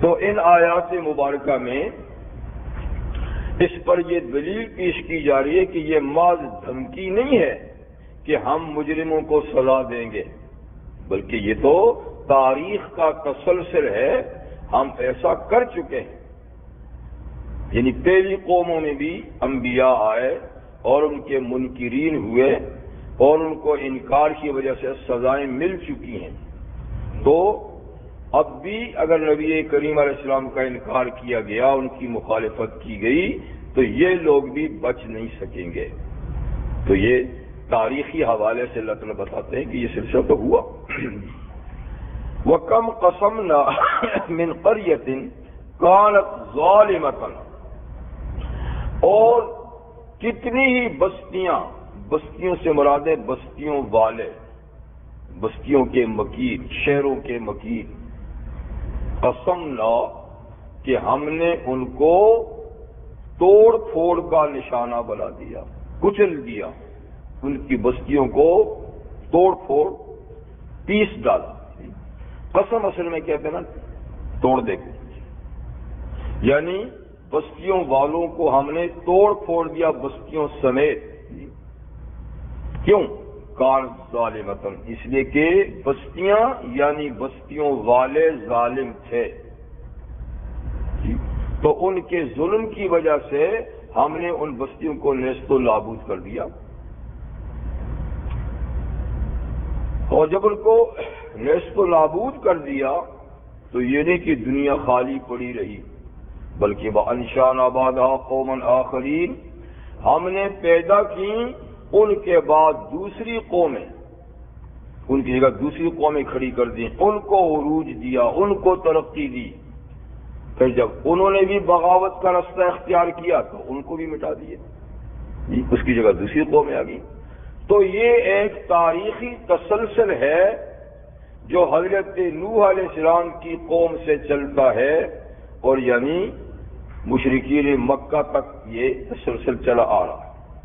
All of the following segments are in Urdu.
تو ان آیات مبارکہ میں اس پر یہ دلیل پیش کی جا رہی ہے کہ یہ محض دھمکی نہیں ہے کہ ہم مجرموں کو سزا دیں گے، بلکہ یہ تو تاریخ کا تسلسل ہے، ہم ایسا کر چکے ہیں۔ یعنی پہلی قوموں میں بھی انبیاء آئے اور ان کے منکرین ہوئے اور ان کو انکار کی وجہ سے سزائیں مل چکی ہیں، تو اب بھی اگر نبی کریم علیہ السلام کا انکار کیا گیا، ان کی مخالفت کی گئی، تو یہ لوگ بھی بچ نہیں سکیں گے۔ تو یہ تاریخی حوالے سے اللہ تعالیٰ بتاتے ہیں کہ یہ سلسلہ تو ہوا۔ وَكَمْ قَصَمْنَا مِنْ قَرْيَةٍ كَانَتْ ظَالِمَةً، اور کتنی ہی بستیوں سے مراد ہے بستیوں والے، بستیوں کے مکین، شہروں کے مکین۔ قسمنا کہ ہم نے ان کو توڑ پھوڑ کا نشانہ بنا دیا، کچل دیا، ان کی بستیوں کو توڑ پھوڑ، پیس ڈالا۔ قسم اصل میں کہتے ہیں نا توڑ دے کے، یعنی بستیوں والوں کو ہم نے توڑ پھوڑ دیا بستیوں سمیت۔ کیوں؟ کان ظالمتن، اس لیے کہ بستیاں یعنی بستیوں والے ظالم تھے، تو ان کے ظلم کی وجہ سے ہم نے ان بستیوں کو نیست و نابود کر دیا۔ اور جب ان کو نیست و نابود کر دیا تو یہ نہیں کہ دنیا خالی پڑی رہی، بلکہ وَأَنشَأْنَا بَعْدَهَا قَوْمًا آخَرِينَ، ہم نے پیدا کی ان کے بعد دوسری قومیں، ان کی جگہ دوسری قومیں کھڑی کر دی، ان کو عروج دیا، ان کو ترقی دی۔ پھر جب انہوں نے بھی بغاوت کا راستہ اختیار کیا تو ان کو بھی مٹا دیے، اس کی جگہ دوسری قومیں آ گئی۔ تو یہ ایک تاریخی تسلسل ہے جو حضرت نوح علیہ السلام کی قوم سے چلتا ہے، اور یعنی مشرکین مکہ تک یہ تسلسل چلا آ رہا ہے۔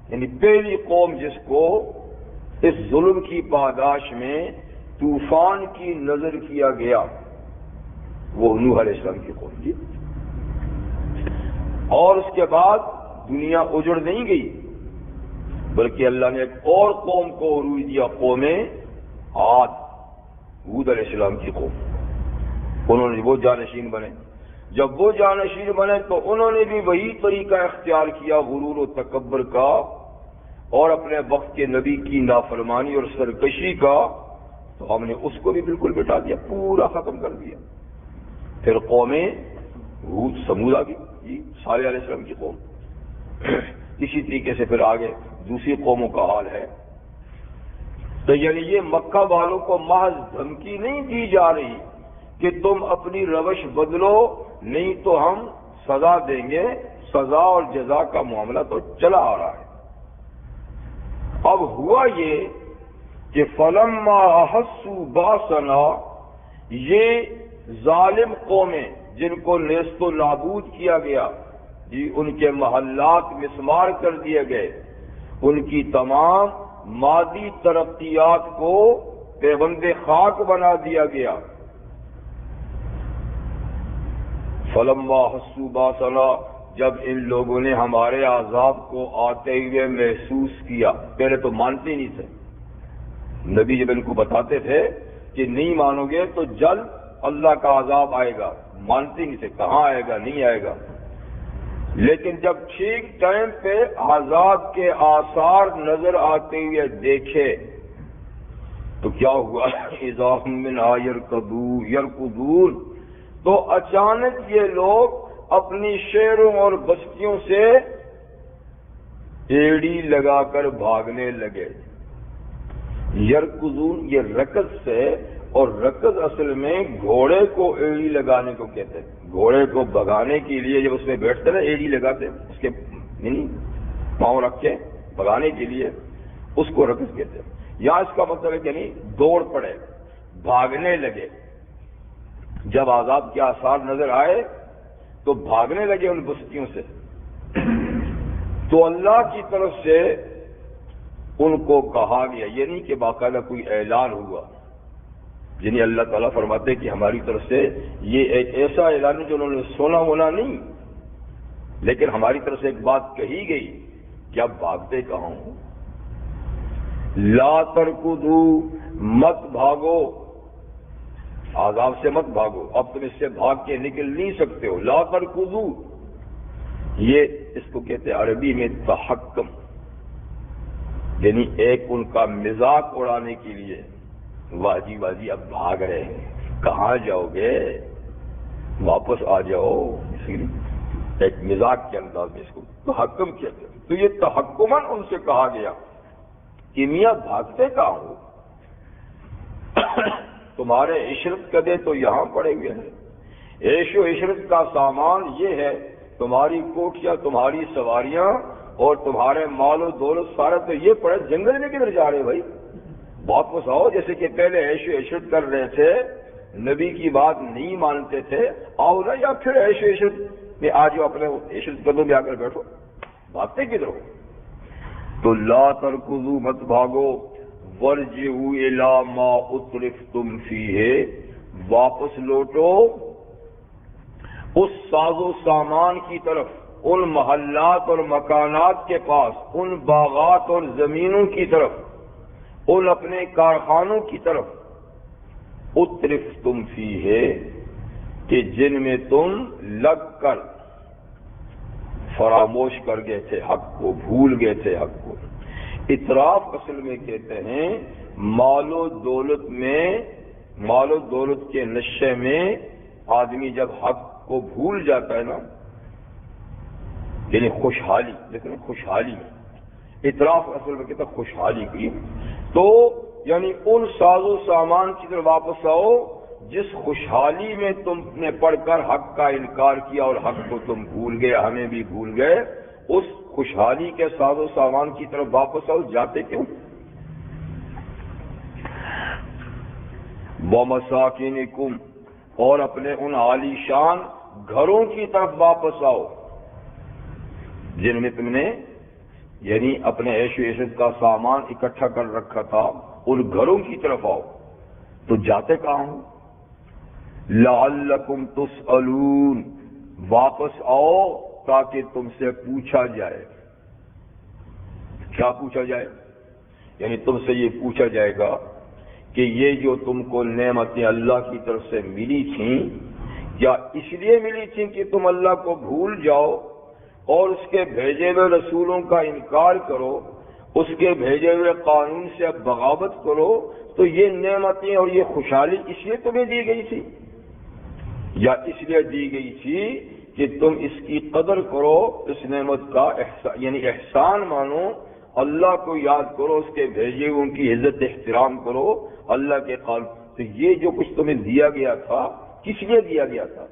یعنی پہلی قوم جس کو اس ظلم کی پاداش میں طوفان کی نظر کیا گیا وہ نوح علیہ السلام کی قوم تھی، اور اس کے بعد دنیا اجڑ نہیں گئی، بلکہ اللہ نے ایک اور قوم کو عروج دیا، قوم عاد، ہود علیہ السلام کی قوم۔ انہوں نے وہ جانشین بنے، جب وہ جانشین بنے تو انہوں نے بھی وہی طریقہ اختیار کیا غرور و تکبر کا اور اپنے وقت کے نبی کی نافرمانی اور سرکشی کا، تو ہم نے اس کو بھی بالکل مٹا دیا، پورا ختم کر دیا۔ پھر قوم ہود سمود آ گئی، صالح علیہ السلام کی قوم۔ اسی طریقے سے پھر آگے دوسری قوموں کا حال ہے۔ تو یعنی یہ مکہ والوں کو محض دھمکی نہیں دی جا رہی کہ تم اپنی روش بدلو، نہیں تو ہم سزا دیں گے، سزا اور جزا کا معاملہ تو چلا آ رہا ہے۔ اب ہوا یہ کہ فلما احسوا باسنا، یہ ظالم قومیں جن کو نیست و نابود کیا گیا، ان کے محلات مسمار کر دیے گئے، ان کی تمام مادی ترقیات کو پیوند خاک بنا دیا گیا۔ فلما احسوا باسنا، جب ان لوگوں نے ہمارے عذاب کو آتے ہوئے محسوس کیا، پہلے تو مانتے نہیں تھے، نبی جب ان کو بتاتے تھے کہ نہیں مانو گے تو جلد اللہ کا عذاب آئے گا، مانتے نہیں تھے، کہاں آئے گا، نہیں آئے گا۔ لیکن جب ٹھیک ٹائم پہ عذاب کے آثار نظر آتے ہوئے دیکھے تو کیا ہوا؟ اذا هم منها يركضون، تو اچانک یہ لوگ اپنی شہروں اور بستیوں سے ایڑی لگا کر بھاگنے لگے۔ یرکضون یہ رکض سے، اور رکض اصل میں گھوڑے کو ایڑی لگانے کو کہتے ہیں۔ گھوڑے کو بھگانے کے لیے جب اس میں بیٹھتے نا ایڑی لگاتے، اس کے پاؤں رکھ کے بھگانے کے لیے، اس کو رکض کہتے ہیں۔ یہاں اس کا مطلب ہے کہ یعنی دوڑ پڑے، بھاگنے لگے، جب عذاب کے آثار نظر آئے تو بھاگنے لگے ان بستیوں سے۔ تو اللہ کی طرف سے ان کو کہا گیا، یہ نہیں کہ باقاعدہ کوئی اعلان ہوا یعنی اللہ تعالیٰ فرماتے کہ ہماری طرف سے یہ ایک ایسا اعلان ہے جو انہوں نے سونا ہونا نہیں، لیکن ہماری طرف سے ایک بات کہی گئی کہ اب بھاگتے کہاں ہو؟ لا ترکضوا، مت بھاگو، عذاب سے مت بھاگو، اب تم اس سے بھاگ کے نکل نہیں سکتے ہو۔ لا ترکضوا، یہ اس کو کہتے ہیں عربی میں تحکم، یعنی ایک ان کا مذاق اڑانے کے لیے، واہ جی اب بھاگ رہے ہیں، کہاں جاؤ گے، واپس آ جاؤ، اسی لیے ایک مذاق کے انداز میں اس کو تحکم کیا گیا۔ تو یہ تحکماً ان سے کہا گیا کہ میاں بھاگتے کہاں ہو، تمہارے عشرت قدے تو یہاں پڑے ہوئے ہیں، عیش و عشرت کا سامان یہ ہے، تمہاری کوٹیاں، تمہاری سواریاں اور تمہارے مال و دولت سارا تو یہ پڑے، جنگل میں کدھر جا رہے بھائی، واپس آؤ۔ جیسے کہ پہلے عیش و عشرت کر رہے تھے، نبی کی بات نہیں مانتے تھے، آؤ نا، یا پھر عیش و عشرت میں آ جاؤ، اپنے عشرت قدوں میں آ کر بیٹھو، بھاگتے کدھر ہو؟ تو لا ترکضوا، مت بھاگو، وارجعوا الی ما اترفتم فیہ، واپس لوٹو اس ساز و سامان کی طرف، ان محلات اور مکانات کے پاس، ان باغات اور زمینوں کی طرف، ان اپنے کارخانوں کی طرف، اترفتم فیہ، کہ جن میں تم لگ کر فراموش کر گئے تھے حق کو، بھول گئے تھے حق کو۔ اطراف اصل میں کہتے ہیں مال و دولت میں، مال و دولت کے نشے میں آدمی جب حق کو بھول جاتا ہے نا، یعنی خوشحالی، لیکن خوشحالی میں اطراف اصل میں کہتا ہے خوشحالی کی، تو یعنی ان ساز و سامان کی طرف واپس آؤ جس خوشحالی میں تم نے پڑھ کر حق کا انکار کیا اور حق کو تم بھول گئے، ہمیں بھی بھول گئے، اس خوشحالی کے ساز و سامان کی طرف واپس آؤ، جاتے کیوں؟ وَمَسَاكِنِكُمْ، اور اپنے ان عالی شان گھروں کی طرف واپس آؤ جن میں تم نے یعنی اپنے عیش و عشرت کا سامان اکٹھا کر رکھا تھا، ان گھروں کی طرف آؤ۔ تو جاتے کہاں ہوں؟ لعلکم تسألون، واپس آؤ تاکہ تم سے پوچھا جائے۔ کیا پوچھا جائے؟ یعنی تم سے یہ پوچھا جائے گا کہ یہ جو تم کو نعمتیں اللہ کی طرف سے ملی تھیں، کیا اس لیے ملی تھیں کہ تم اللہ کو بھول جاؤ اور اس کے بھیجے ہوئے رسولوں کا انکار کرو، اس کے بھیجے ہوئے قانون سے اب بغاوت کرو، تو یہ نعمتیں اور یہ خوشحالی اس لیے تمہیں دی گئی تھی، یا اس لیے دی گئی تھی کہ تم اس کی قدر کرو، اس نعمت کا یعنی احسان مانو، اللہ کو یاد کرو، اس کے بھیجے ہوئے ان کی عزت احترام کرو، اللہ کے قانون۔ تو یہ جو کچھ تمہیں دیا گیا تھا کس لیے دیا گیا تھا؟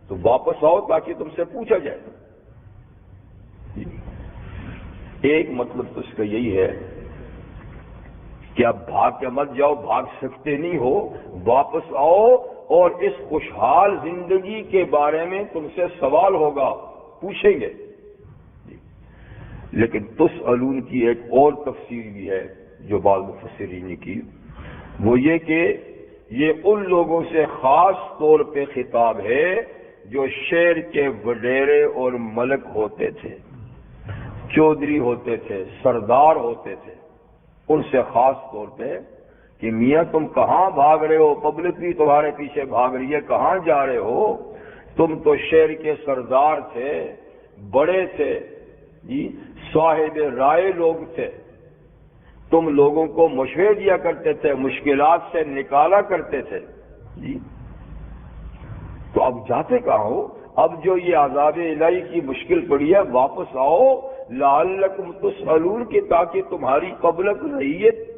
تو واپس آؤ تاکہ تم سے پوچھا جائے۔ ایک مطلب تو اس کا یہی ہے کہ اب بھاگ کے مت جاؤ، بھاگ سکتے نہیں ہو، واپس آؤ اور اس خوشحال زندگی کے بارے میں تم سے سوال ہوگا، پوچھیں گے۔ لیکن تسألون کی ایک اور تفسیر بھی ہے جو بعض مفسرین نے کی، وہ یہ کہ یہ ان لوگوں سے خاص طور پہ خطاب ہے جو شہر کے وڈیرے اور ملک ہوتے تھے، چودھری ہوتے تھے، سردار ہوتے تھے، ان سے خاص طور پہ کہ میاں تم کہاں بھاگ رہے ہو، پبلک بھی تمہارے پیچھے بھاگ رہی ہے، کہاں جا رہے ہو؟ تم تو شہر کے سردار تھے، بڑے تھے جی، صاحب رائے لوگ تھے، تم لوگوں کو مشورے دیا کرتے تھے، مشکلات سے نکالا کرتے تھے جی، تو اب جاتے کہاں ہو؟ اب جو یہ عذاب الہی کی مشکل پڑی ہے، واپس آؤ، لعلکم تسألون، کہ تاکہ تمہاری پبلک رعیت،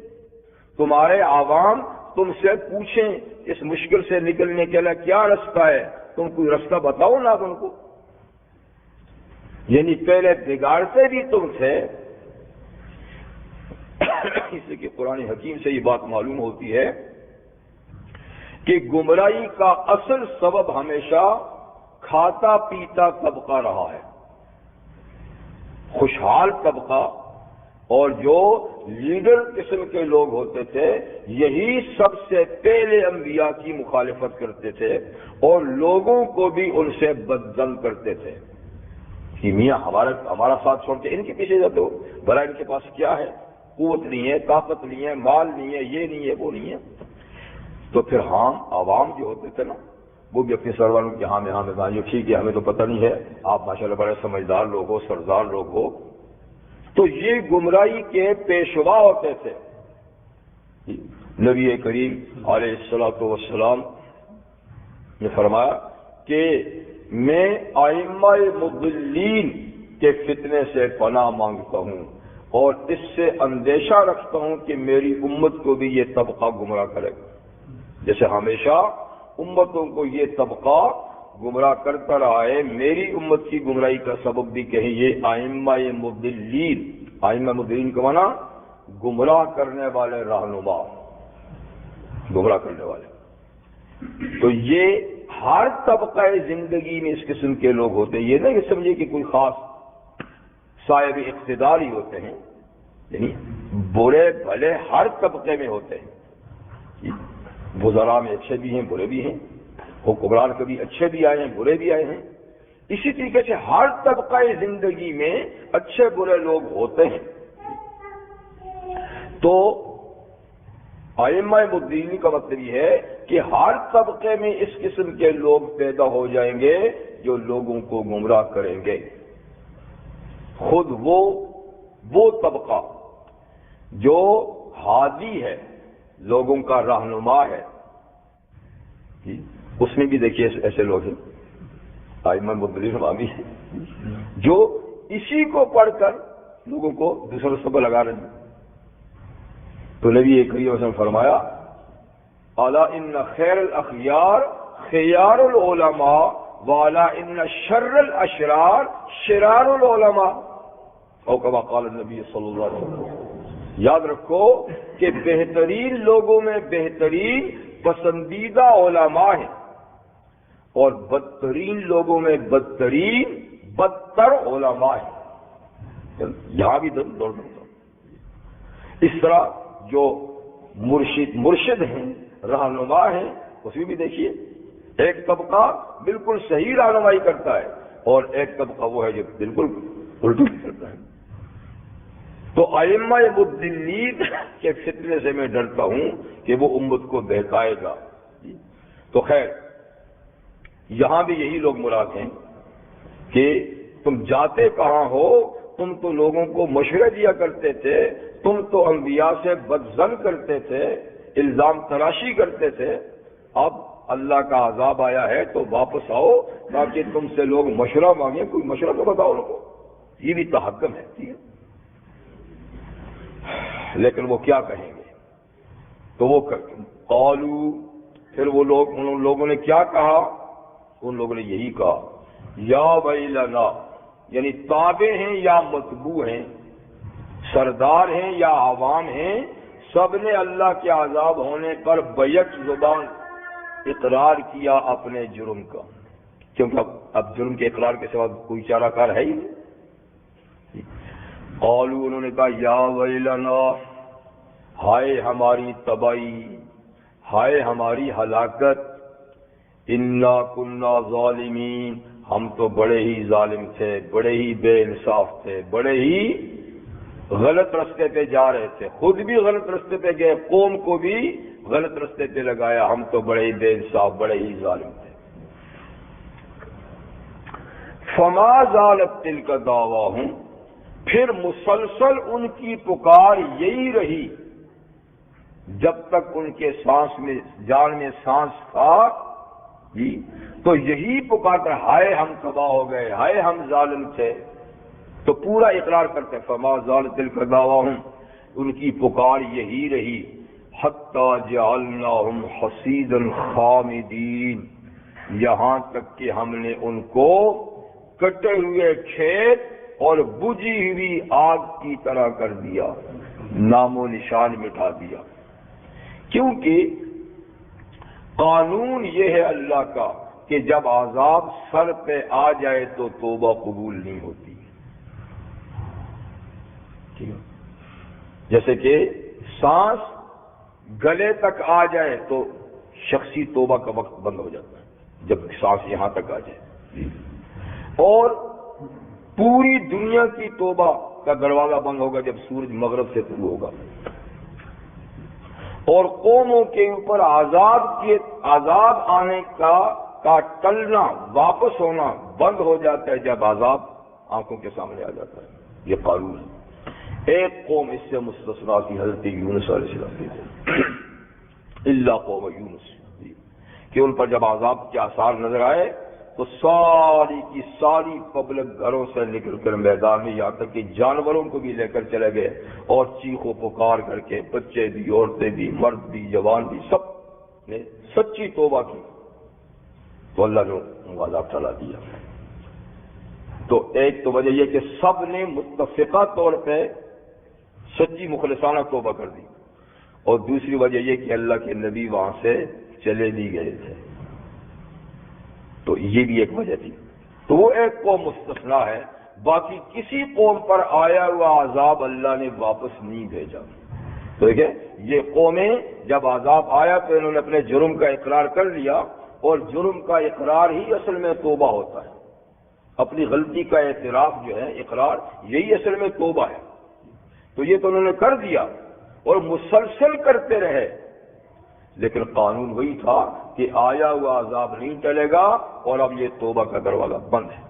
تمہارے عوام تم سے پوچھیں اس مشکل سے نکلنے کے لیے کیا رستہ ہے، تم کوئی رستہ بتاؤ نا ان کو۔ یعنی پہلے بگاڑتے بھی تم تھے، اس لیے کہ قرآن حکیم سے یہ بات معلوم ہوتی ہے کہ گمراہی کا اصل سبب ہمیشہ کھاتا پیتا طبقہ رہا ہے۔ خوشحال طبقہ اور جو لیڈر قسم کے لوگ ہوتے تھے یہی سب سے پہلے انبیاء کی مخالفت کرتے تھے اور لوگوں کو بھی ان سے بدظن کرتے تھے کہ میاں ہمارا ساتھ چھوڑ کے ان کے پیچھے جاتے ہو، بھلا ان کے پاس کیا ہے، قوت نہیں ہے، طاقت نہیں ہے، مال نہیں ہے، یہ نہیں ہے، وہ نہیں ہے۔ تو پھر عوام جو ہوتے تھے نا وہ بھی اپنے سروروں کے ہاں میں جو ٹھیک ہے ہمیں تو پتہ نہیں ہے، آپ ماشاءاللہ بڑے سمجھدار لوگ ہو، سردار لوگ ہو، تو یہ گمراہی کے پیشوا ہوتے تھے۔ نبی کریم علیہ الصلوۃ والسلام نے فرمایا کہ میں ائمہ مضلین کے فتنے سے پناہ مانگتا ہوں اور اس سے اندیشہ رکھتا ہوں کہ میری امت کو بھی یہ طبقہ گمراہ کرے گا، جیسے ہمیشہ امتوں کو یہ طبقہ گمراہ کرتا رہا ہے، میری امت کی گمراہی کا سبب بھی کہیں یہ ائمہ مضلین کا معنی گمراہ کرنے والے رہنما، گمراہ کرنے والے۔ تو یہ ہر طبقہ زندگی میں اس قسم کے لوگ ہوتے ہیں، یہ نہیں کہ سمجھے کہ کوئی خاص صاحب اقتدار ہی ہوتے ہیں، یعنی برے بھلے ہر طبقے میں ہوتے ہیں، وزراء میں اچھے بھی ہیں برے بھی ہیں، حکمران کبھی اچھے بھی آئے ہیں برے بھی آئے ہیں، اسی طریقے سے ہر طبقہ زندگی میں اچھے برے لوگ ہوتے ہیں۔ تو ائمہ مضلین کا مطلب یہ ہے کہ ہر طبقے میں اس قسم کے لوگ پیدا ہو جائیں گے جو لوگوں کو گمراہ کریں گے۔ خود وہ طبقہ جو ہادی ہے، لوگوں کا رہنما ہے، اس میں بھی دیکھیے ایسے لوگ ہیں ائمہ مضلین حامی ہیں جو اسی کو پڑھ کر لوگوں کو دوسروں سے لگا رہے ہیں۔ تو نبی کریم وسلم فرمایا الا ان خیر الاخیار خیار العلماء والا ان شر الاشرار شرار العلماء او کما قال النبی صلی اللہ علیہ وسلم۔ یاد رکھو کہ بہترین لوگوں میں بہترین پسندیدہ علماء ہیں اور بدترین لوگوں میں بدتر علماء ہیں۔ یہاں بھی دوڑ اس طرح جو مرشد ہیں، رہنما ہیں، اس میں بھی دیکھیے ایک طبقہ بالکل صحیح رہنمائی کرتا ہے اور ایک طبقہ وہ ہے جو بالکل الٹی کرتا ہے۔ تو ائمہ مضلین کے فتنے سے میں ڈرتا ہوں کہ وہ امت کو بہکائے گا۔ تو خیر یہاں بھی یہی لوگ مراد ہیں کہ تم جاتے کہاں ہو، تم تو لوگوں کو مشورے دیا کرتے تھے، تم تو انبیاء سے بدظن کرتے تھے، الزام تراشی کرتے تھے، اب اللہ کا عذاب آیا ہے تو واپس آؤ تاکہ تم سے لوگ مشورہ مانگیں، کوئی مشورہ تو بتاؤ ان کو، یہ بھی تحکم ہے۔ لیکن وہ کیا کہیں گے؟ تو وہ قالو، پھر وہ لوگ ان لوگوں نے کیا کہا؟ ان لوگوں نے یہی کہا یا ویلنا، یعنی تابع ہیں یا متبوع ہیں، سردار ہیں یا عوام ہیں، سب نے اللہ کے عذاب ہونے پر بیک زبان اقرار کیا اپنے جرم کا، کیونکہ اب جرم کے اقرار کے سوا کوئی چارہ کار ہے ہی نہیں۔ قالو، انہوں نے کہا یا ویلنا، ہائے ہماری تباہی، ہائے ہماری ہلاکت، انا کنا ظالمین، ہم تو بڑے ہی ظالم تھے، بڑے ہی بے انصاف تھے، بڑے ہی غلط رستے پہ جا رہے تھے، خود بھی غلط رستے پہ گئے، قوم کو بھی غلط رستے پہ لگایا، ہم تو بڑے ہی بے انصاف، بڑے ہی ظالم تھے۔ فما زالت تلک دعواہم، پھر مسلسل ان کی پکار یہی رہی جب تک ان کے سانس میں، جان میں سانس تھا جی، تو یہی پکارتے ہائے ہم تباہ ہو گئے، ہائے ہم ظالم تھے، تو پورا اقرار کرتے فما زالت تلک دعواہم، ان کی پکار یہی رہی حتی جعلناہم حصیدا خامدین، یہاں تک کہ ہم نے ان کو کٹے ہوئے کھیت اور بجھی ہوئی آگ کی طرح کر دیا، نام و نشان مٹا دیا۔ کیونکہ قانون یہ ہے اللہ کا کہ جب عذاب سر پہ آ جائے تو توبہ قبول نہیں ہوتی، جیسے کہ سانس گلے تک آ جائے تو شخصی توبہ کا وقت بند ہو جاتا ہے، جب سانس یہاں تک آ جائے، اور پوری دنیا کی توبہ کا دروازہ بند ہوگا جب سورج مغرب سے طلوع ہوگا، اور قوموں کے اوپر عذاب آنے کا ٹلنا، واپس ہونا بند ہو جاتا ہے جب عذاب آنکھوں کے سامنے آ جاتا ہے۔ یہ قانون ہے۔ ایک قوم اس سے مستثنا کی، حضرت یونس علیہ السلام کی تھی، الا قوم یونس، کہ ان پر جب عذاب کے آثار نظر آئے تو ساری کی ساری پبلک گھروں سے نکل کر میدان میں، یہاں تک کہ جانوروں کو بھی لے کر چلے گئے، اور چیخ و پکار کر کے بچے بھی، عورتیں بھی، مرد بھی، جوان بھی، سب نے سچی توبہ کی، تو اللہ نے ان کا عذاب ٹلا دیا۔ تو ایک تو وجہ یہ کہ سب نے متفقہ طور پہ سچی مخلصانہ توبہ کر دی، اور دوسری وجہ یہ کہ اللہ کے نبی وہاں سے چلے بھی گئے تھے، تو یہ بھی ایک وجہ تھی۔ تو وہ ایک قوم مستثنا ہے، باقی کسی قوم پر آیا ہوا عذاب اللہ نے واپس نہیں بھیجا۔ تو دیکھیں، یہ قومیں جب عذاب آیا تو انہوں نے اپنے جرم کا اقرار کر لیا، اور جرم کا اقرار ہی اصل میں توبہ ہوتا ہے۔ اپنی غلطی کا اعتراف جو ہے، اقرار، یہی اصل میں توبہ ہے۔ تو یہ تو انہوں نے کر دیا اور مسلسل کرتے رہے، لیکن قانون وہی تھا کہ آیا ہوا عذاب نہیں ٹلے گا، اور اب یہ توبہ کا دروازہ بند ہے۔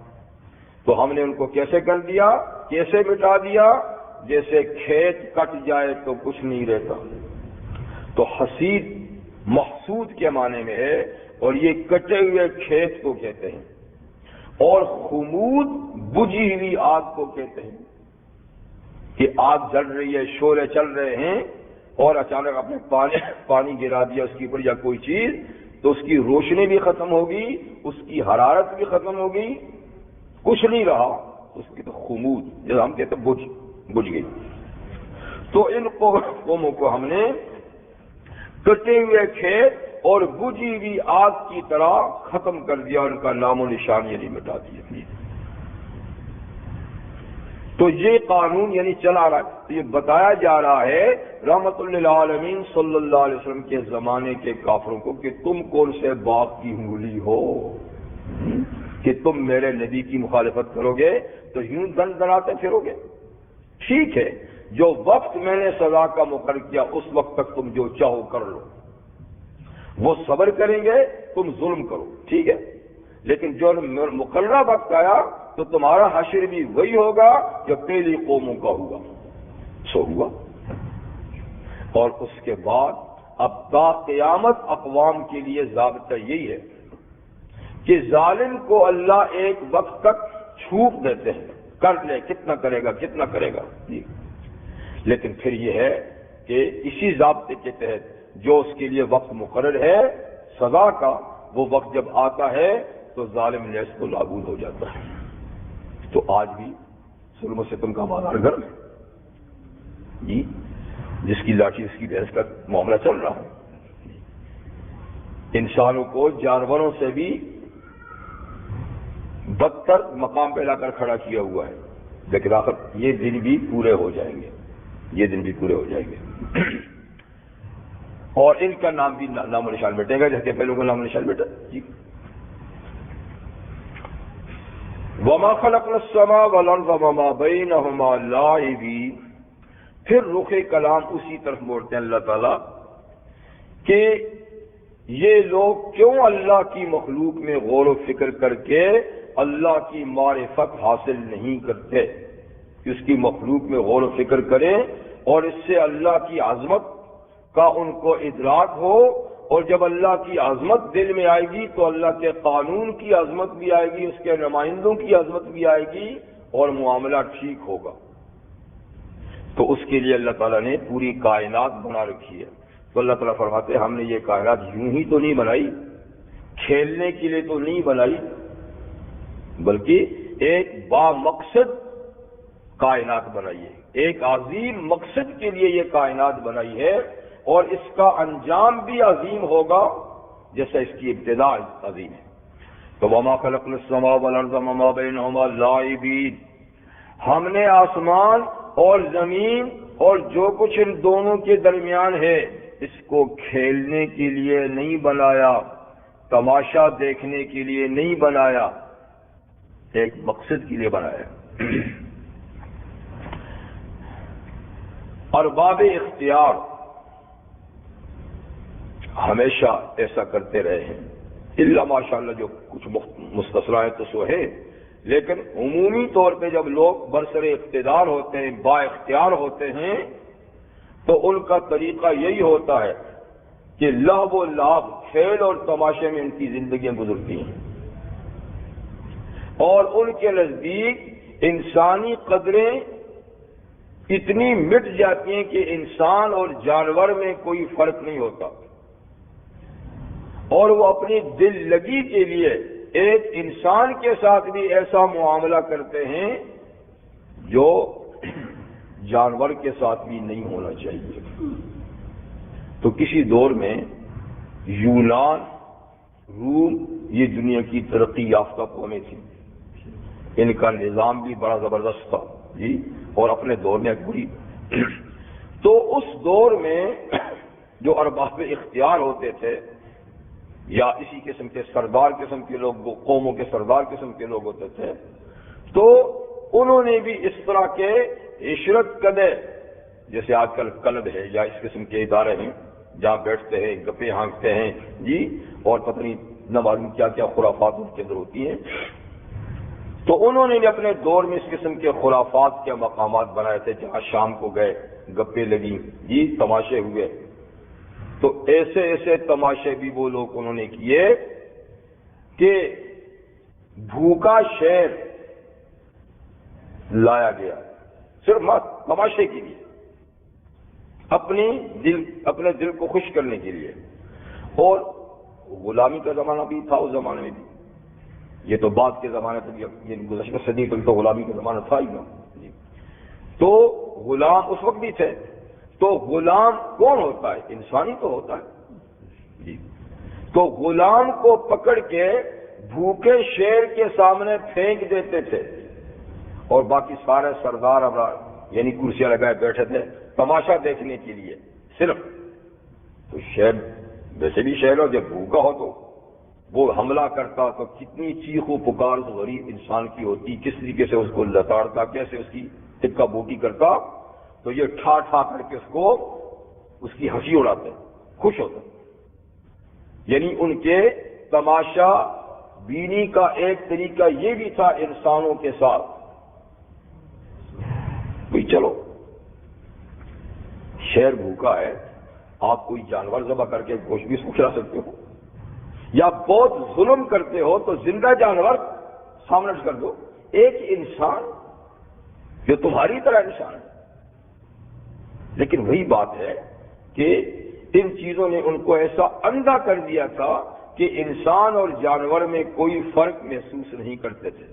تو ہم نے ان کو کیسے کر دیا، کیسے مٹا دیا؟ جیسے کھیت کٹ جائے تو کچھ نہیں رہتا۔ تو حسید محسود کے معنی میں ہے، اور یہ کٹے ہوئے کھیت کو کہتے ہیں، اور خمود بجھی ہوئی آگ کو کہتے ہیں، کہ آگ جل رہی ہے، شعلے چل رہے ہیں، اور اچانک آپ نے پانی گرا دیا اس کے اوپر یا کوئی چیز، تو اس کی روشنی بھی ختم ہوگی، اس کی حرارت بھی ختم ہوگی، کچھ نہیں رہا، اس کی تو خمود، جیسے ہم کہتے ہیں بجھ گئی۔ تو ان قوموں کو ہم نے کٹے ہوئے کھیت اور بجھی ہوئی آگ کی طرح ختم کر دیا، ان کا نام و نشان یعنی مٹا دیا۔ تو یہ قانون یعنی چلا رہا ہے، یہ بتایا جا رہا ہے رحمت للعالمین صلی اللہ علیہ وسلم کے زمانے کے کافروں کو کہ تم کون سے باغ کی انگلی ہو کہ تم میرے نبی کی مخالفت کرو گے تو یوں دن دناتے پھرو گے۔ ٹھیک ہے، جو وقت میں نے سزا کا مقرر کیا اس وقت تک تم جو چاہو کر لو، وہ صبر کریں گے، تم ظلم کرو، ٹھیک ہے، لیکن جو مقررہ وقت آیا تو تمہارا حشر بھی وہی ہوگا جو پہلی قوموں کا ہوا، سو ہوا۔ اور اس کے بعد اب تا قیامت اقوام کے لیے ضابطہ یہی ہے کہ ظالم کو اللہ ایک وقت تک چھوٹ دیتے ہیں، کر لے، کتنا کرے گا کتنا کرے گا، لیکن پھر یہ ہے کہ اسی ضابطے کے تحت جو اس کے لیے وقت مقرر ہے سزا کا، وہ وقت جب آتا ہے تو ظالم نیست و نابود ہو جاتا ہے۔ تو آج بھی ظلم و ستم کا بازار گرم ہے جی، جس کی لاٹھی اس کی بھینس کا معاملہ چل رہا ہے۔ انسانوں کو جانوروں سے بھی بدتر مقام پہ لا کر کھڑا کیا ہوا ہے، لیکن آخر یہ دن بھی پورے ہو جائیں گے، یہ دن بھی پورے ہو جائیں گے، اور ان کا نام بھی نام و نشان مٹے گا جیسے پہلوں کا نام و نشان مٹا جی۔ وما خلقنا السماء والارض وما بينهما لاعبين، پھر رخ کلام اسی طرف موڑتے ہیں اللہ تعالیٰ کہ یہ لوگ کیوں اللہ کی مخلوق میں غور و فکر کر کے اللہ کی معرفت حاصل نہیں کرتے، کہ اس کی مخلوق میں غور و فکر کریں اور اس سے اللہ کی عظمت کا ان کو ادراک ہو، اور جب اللہ کی عظمت دل میں آئے گی تو اللہ کے قانون کی عظمت بھی آئے گی، اس کے نمائندوں کی عظمت بھی آئے گی، اور معاملہ ٹھیک ہوگا۔ تو اس کے لیے اللہ تعالیٰ نے پوری کائنات بنا رکھی ہے۔ تو اللہ تعالیٰ فرماتے ہیں ہم نے یہ کائنات یوں ہی تو نہیں بنائی، کھیلنے کے لیے تو نہیں بنائی، بلکہ ایک با مقصد کائنات بنائی ہے، ایک عظیم مقصد کے لیے یہ کائنات بنائی ہے، اور اس کا انجام بھی عظیم ہوگا جیسا اس کی ابتدا عظیم ہے۔ تو وما خلقنا السماء والارض وما بينهما لاعبين، ہم نے آسمان اور زمین اور جو کچھ ان دونوں کے درمیان ہے، اس کو کھیلنے کے لیے نہیں بنایا، تماشا دیکھنے کے لیے نہیں بنایا، ایک مقصد کے لیے بنایا۔ ارباب اختیار ہمیشہ ایسا کرتے رہے ہیں، الا ماشاءاللہ جو کچھ مستثنیٰ تو سو ہے، لیکن عمومی طور پہ جب لوگ برسر اقتدار ہوتے ہیں، با اختیار ہوتے ہیں، تو ان کا طریقہ یہی ہوتا ہے کہ لہو و لعب، کھیل اور تماشے میں ان کی زندگیاں گزرتی ہیں، اور ان کے نزدیک انسانی قدریں اتنی مٹ جاتی ہیں کہ انسان اور جانور میں کوئی فرق نہیں ہوتا، اور وہ اپنی دل لگی کے لیے ایک انسان کے ساتھ بھی ایسا معاملہ کرتے ہیں جو جانور کے ساتھ بھی نہیں ہونا چاہیے۔ تو کسی دور میں یونان، روم، یہ دنیا کی ترقی یافتہ قومیں تھیں، ان کا نظام بھی بڑا زبردست تھا جی، اور اپنے دور میں بڑی تو اس دور میں جو ارباب اختیار ہوتے تھے یا اسی قسم کے سردار قسم کے لوگ، قوموں کے سردار قسم کے لوگ ہوتے تھے، تو انہوں نے بھی اس طرح کے عشرت کدے، جیسے آج کل کلب ہے یا اس قسم کے ادارے ہیں جہاں بیٹھتے ہیں، گپے ہانکتے ہیں جی، اور پتہ نہیں نہ معلوم کیا کیا خرافات ان کے اندر ہوتی ہیں، تو انہوں نے اپنے دور میں اس قسم کے خرافات کے مقامات بنائے تھے، جہاں شام کو گئے، گپے لگی جی، تماشے ہوئے۔ تو ایسے ایسے تماشے بھی وہ لوگ انہوں نے کیے کہ بھوکا شیر لایا گیا صرف تماشے کے لیے، اپنے دل کو خوش کرنے کے لیے، اور غلامی کا زمانہ بھی تھا اس زمانے میں بھی، یہ تو بعد کے زمانے تک، یہ گزشتہ صدی تک تو غلامی کا زمانہ تھا ہی نہیں، تو غلام اس وقت بھی تھے۔ تو غلام کون ہوتا ہے؟ انسانی تو ہوتا ہے جی۔ تو غلام کو پکڑ کے بھوکے شیر کے سامنے پھینک دیتے تھے، اور باقی سارے سردار یعنی کرسیاں لگائے بیٹھے تھے تماشا دیکھنے کے لیے صرف۔ تو شیر ویسے بھی شیر ہو، جب بھوکا ہو تو وہ حملہ کرتا تو کتنی چیخ و پکار غریب انسان کی ہوتی، کس طریقے سے اس کو لتاڑتا، کیسے اس کی ٹکا بوٹی کرتا، تو یہ ٹھا ٹھا کر کے اس کی ہنسی اڑاتے، خوش ہوتے۔ یعنی ان کے تماشا بینی کا ایک طریقہ یہ بھی تھا انسانوں کے ساتھ، بھئی چلو شیر بھوکا ہے، آپ کوئی جانور ذبح کر کے گوشت بھی کھلا سکتے ہو، یا بہت ظلم کرتے ہو تو زندہ جانور سامنے کر دو، ایک انسان جو تمہاری طرح انسان ہے۔ لیکن وہی بات ہے کہ ان چیزوں نے ان کو ایسا اندھا کر دیا تھا کہ انسان اور جانور میں کوئی فرق محسوس نہیں کرتے تھے۔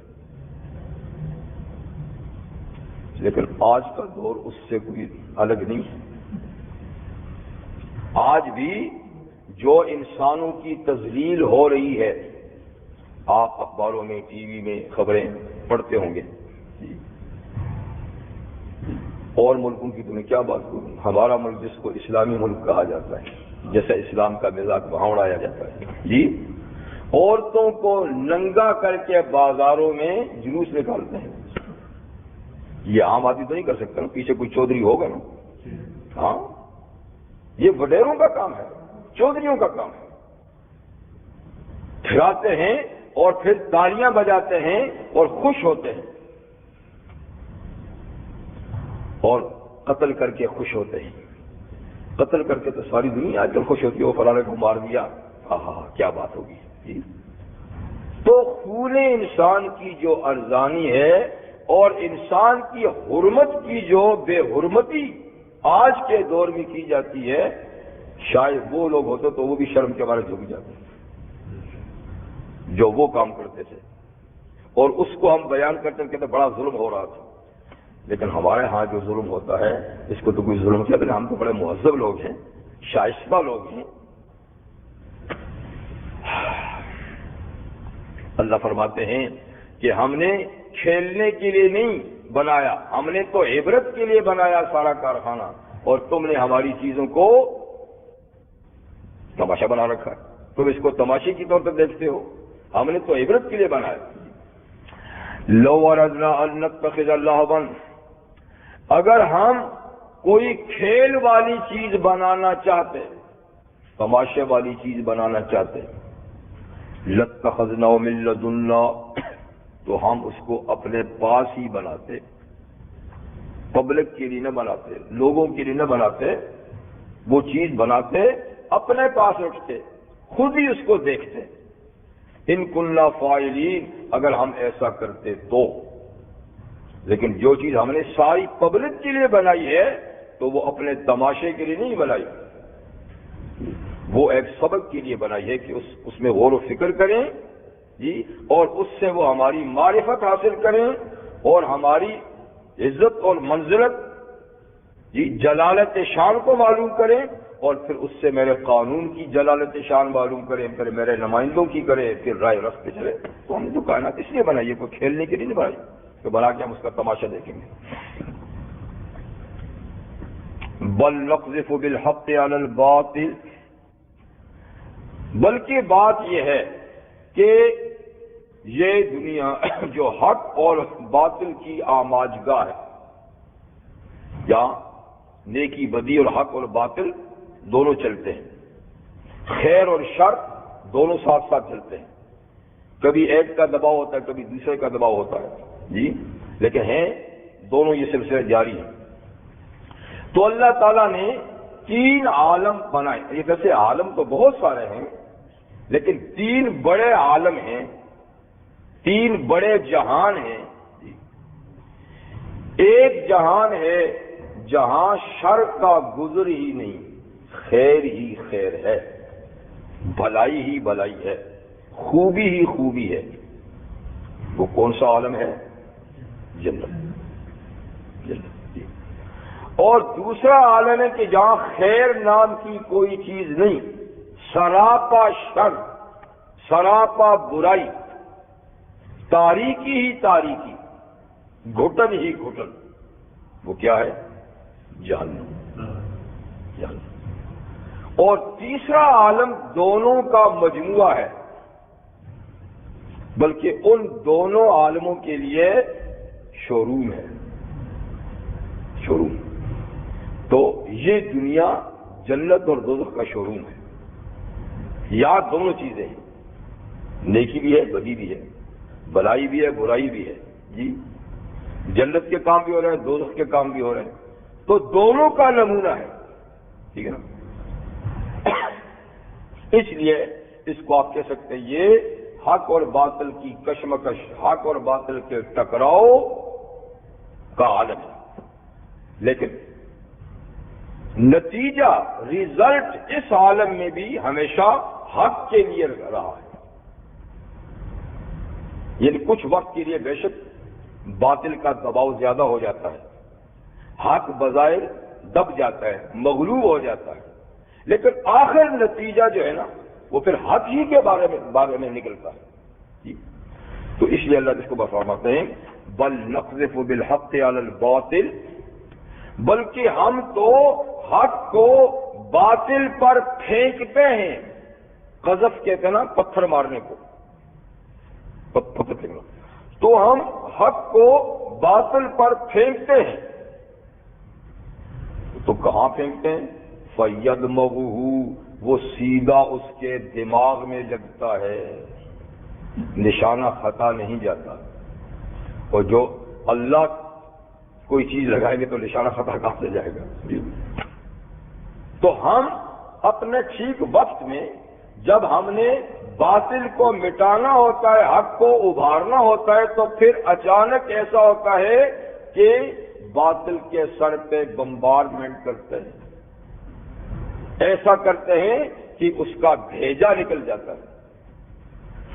لیکن آج کا دور اس سے کوئی الگ نہیں ہے۔ آج بھی جو انسانوں کی تذلیل ہو رہی ہے، آپ اخباروں میں، ٹی وی میں خبریں پڑھتے ہوں گے، اور ملکوں کی تمہیں کیا بات کروں، ہمارا ملک جس کو اسلامی ملک کہا جاتا ہے، جیسا اسلام کا مزاج وہاں اڑایا جاتا ہے جی، عورتوں کو ننگا کر کے بازاروں میں جلوس نکالتے ہیں۔ یہ عام آدمی تو نہیں کر سکتا نا، پیچھے کوئی چودھری ہوگا نا، ہاں یہ وڈیروں کا کام ہے، چودھریوں کا کام ہے۔ پھراتے ہیں اور پھر تالیاں بجاتے ہیں اور خوش ہوتے ہیں، اور قتل کر کے خوش ہوتے ہیں۔ قتل کر کے تو ساری دنیا آج کل خوش ہوتی ہے، وہ فلاں کو مار دیا، کیا بات ہوگی جی۔ تو خون انسان کی جو ارزانی ہے اور انسان کی حرمت کی جو بے حرمتی آج کے دور میں کی جاتی ہے، شاید وہ لوگ ہوتے تو وہ بھی شرم کے مارے جھک جاتے جو وہ کام کرتے تھے، اور اس کو ہم بیان کرتے کہتے بڑا ظلم ہو رہا تھا۔ لیکن ہمارے ہاں جو ظلم ہوتا ہے اس کو تو کوئی ظلم کہتے ہیں، ہم تو بڑے مہذب لوگ ہیں، شائستہ لوگ ہیں۔ اللہ فرماتے ہیں کہ ہم نے کھیلنے کے لیے نہیں بنایا، ہم نے تو عبرت کے لیے بنایا سارا کارخانہ، اور تم نے ہماری چیزوں کو تماشا بنا رکھا ہے، تم اس کو تماشے کی طور پر دیکھتے ہو، ہم نے تو عبرت کے لیے بنایا۔ لو اردنا ان نتخذ لہوا، اگر ہم کوئی کھیل والی چیز بنانا چاہتے، تماشے والی چیز بنانا چاہتے، لاتخذنا من لدنا، تو ہم اس کو اپنے پاس ہی بناتے، پبلک کے لیے نہ بناتے، لوگوں کے لیے نہ بناتے، وہ چیز بناتے اپنے پاس رکھتے، خود ہی اس کو دیکھتے۔ ان کننا فاعلین، اگر ہم ایسا کرتے تو، لیکن جو چیز ہم نے ساری پبلک کے لیے بنائی ہے تو وہ اپنے تماشے کے لیے نہیں بنائی، وہ ایک سبق کے لیے بنائی ہے کہ اس میں غور و فکر کریں جی، اور اس سے وہ ہماری معرفت حاصل کریں اور ہماری عزت اور منزلت جی جلالت شان کو معلوم کریں، اور پھر اس سے میرے قانون کی جلالت شان معلوم کریں، پھر میرے نمائندوں کی کریں، پھر رائے رس پہ چلے۔ تو ہم نے تو کائنات اس لیے بنائی ہے، کوئی کھیلنے کے لیے نہیں بنائی کہ بنا کے ہم اس کا تماشا دیکھیں گے۔ بل نقذف بالحق علی الباطل، بلکہ بات یہ ہے کہ یہ دنیا جو حق اور باطل کی آماجگاہ ہے، جہاں نیکی بدی اور حق اور باطل دونوں چلتے ہیں، خیر اور شر دونوں ساتھ ساتھ چلتے ہیں، کبھی ایک کا دباؤ ہوتا ہے، کبھی دوسرے کا دباؤ ہوتا ہے جی، لیکن ہیں دونوں یہ سلسلے جاری ہیں۔ تو اللہ تعالیٰ نے 3 عالم بنائے، یہ ویسے عالم تو بہت سارے ہیں لیکن 3 بڑے عالم ہیں، 3 بڑے جہان ہیں۔ ایک جہان ہے جہاں شر کا گزر ہی نہیں، خیر ہی خیر ہے، بھلائی ہی بھلائی ہے، خوبی ہی خوبی ہے۔ وہ کون سا عالم ہے؟ جنت۔ اور دوسرا عالم ہے کہ جہاں خیر نام کی کوئی چیز نہیں، سراپا شر، سراپا برائی، تاریکی ہی تاریکی، گھٹن ہی گھٹن۔ وہ کیا ہے؟ جہنم۔ اور تیسرا عالم دونوں کا مجموعہ ہے، بلکہ ان دونوں عالموں کے لیے شو روم ہے، شو روم۔ تو یہ دنیا جنت اور دوزخ کا شو روم ہے، یہاں دونوں چیزیں ہیں، نیکی بھی ہے، بدی بھی ہے، بلائی بھی ہے، برائی بھی ہے جی، جنت کے کام بھی ہو رہے ہیں، دوزخ کے کام بھی ہو رہے ہیں، تو دونوں کا نمونہ ہے، ٹھیک ہے نا۔ اس لیے اس کو آپ کہہ سکتے ہیں یہ حق اور باطل کی کشمکش، حق اور باطل کے ٹکراؤ کا عالم ہے، لیکن نتیجہ ریزلٹ اس عالم میں بھی ہمیشہ حق کے لیے رہا ہے۔ یعنی کچھ وقت کے لیے بے شک باطل کا دباؤ زیادہ ہو جاتا ہے، حق بظاہر دب جاتا ہے، مغلوب ہو جاتا ہے، لیکن آخر نتیجہ جو ہے نا وہ پھر حق ہی کے بارے میں نکلتا ہے جی۔ تو اس لیے اللہ اس کو فرماتے ہیں بل نقذف بالحق علی الباطل، بلکہ ہم تو حق کو باطل پر پھینکتے ہیں۔ قذف کہتے ہیں نا پتھر مارنے کو، پتھر پھینکنا، تو ہم حق کو باطل پر پھینکتے ہیں۔ تو کہاں پھینکتے ہیں؟ فَيَدْمَغُهُ، وہ سیدھا اس کے دماغ میں لگتا ہے، نشانہ خطا نہیں جاتا۔ اور جو اللہ کوئی چیز لگائیں گے تو نشانہ خطا کہاں سے جائے گا؟ تو ہم اپنے ٹھیک وقت میں جب ہم نے باطل کو مٹانا ہوتا ہے، حق کو ابھارنا ہوتا ہے، تو پھر اچانک ایسا ہوتا ہے کہ باطل کے سر پہ بمبارڈمنٹ کرتے ہیں، ایسا کرتے ہیں کہ اس کا بھیجا نکل جاتا ہے،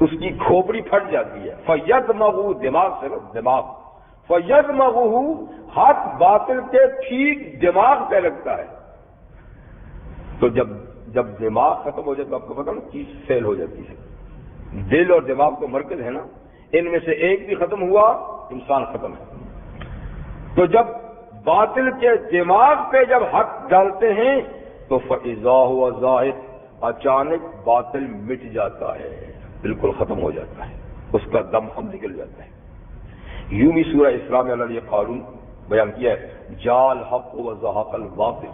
اس کی کھوپڑی پھٹ جاتی ہے۔ فَيَدْمَغُهُ، دماغ سے دماغ، فَيَدْمَغُهُ، حق باطل کے ٹھیک دماغ پہ لگتا ہے۔ تو جب دماغ ختم ہو جائے تو آپ کو پتا نا چیز فیل ہو جاتی ہے۔ دل اور دماغ تو مرکز ہے نا، ان میں سے ایک بھی ختم ہوا انسان ختم ہے۔ تو جب باطل کے دماغ پہ جب حق ڈالتے ہیں تو فَإِذَا هُوَ زَاهِقٌ، اچانک باطل مٹ جاتا ہے، بالکل ختم ہو جاتا ہے، اس کا دم ہم نکل جاتا ہے۔ یوں بھی سورہ اسراء میں اللہ نے یہ قانون بیان کیا ہے، جال حق و زہق الباطل،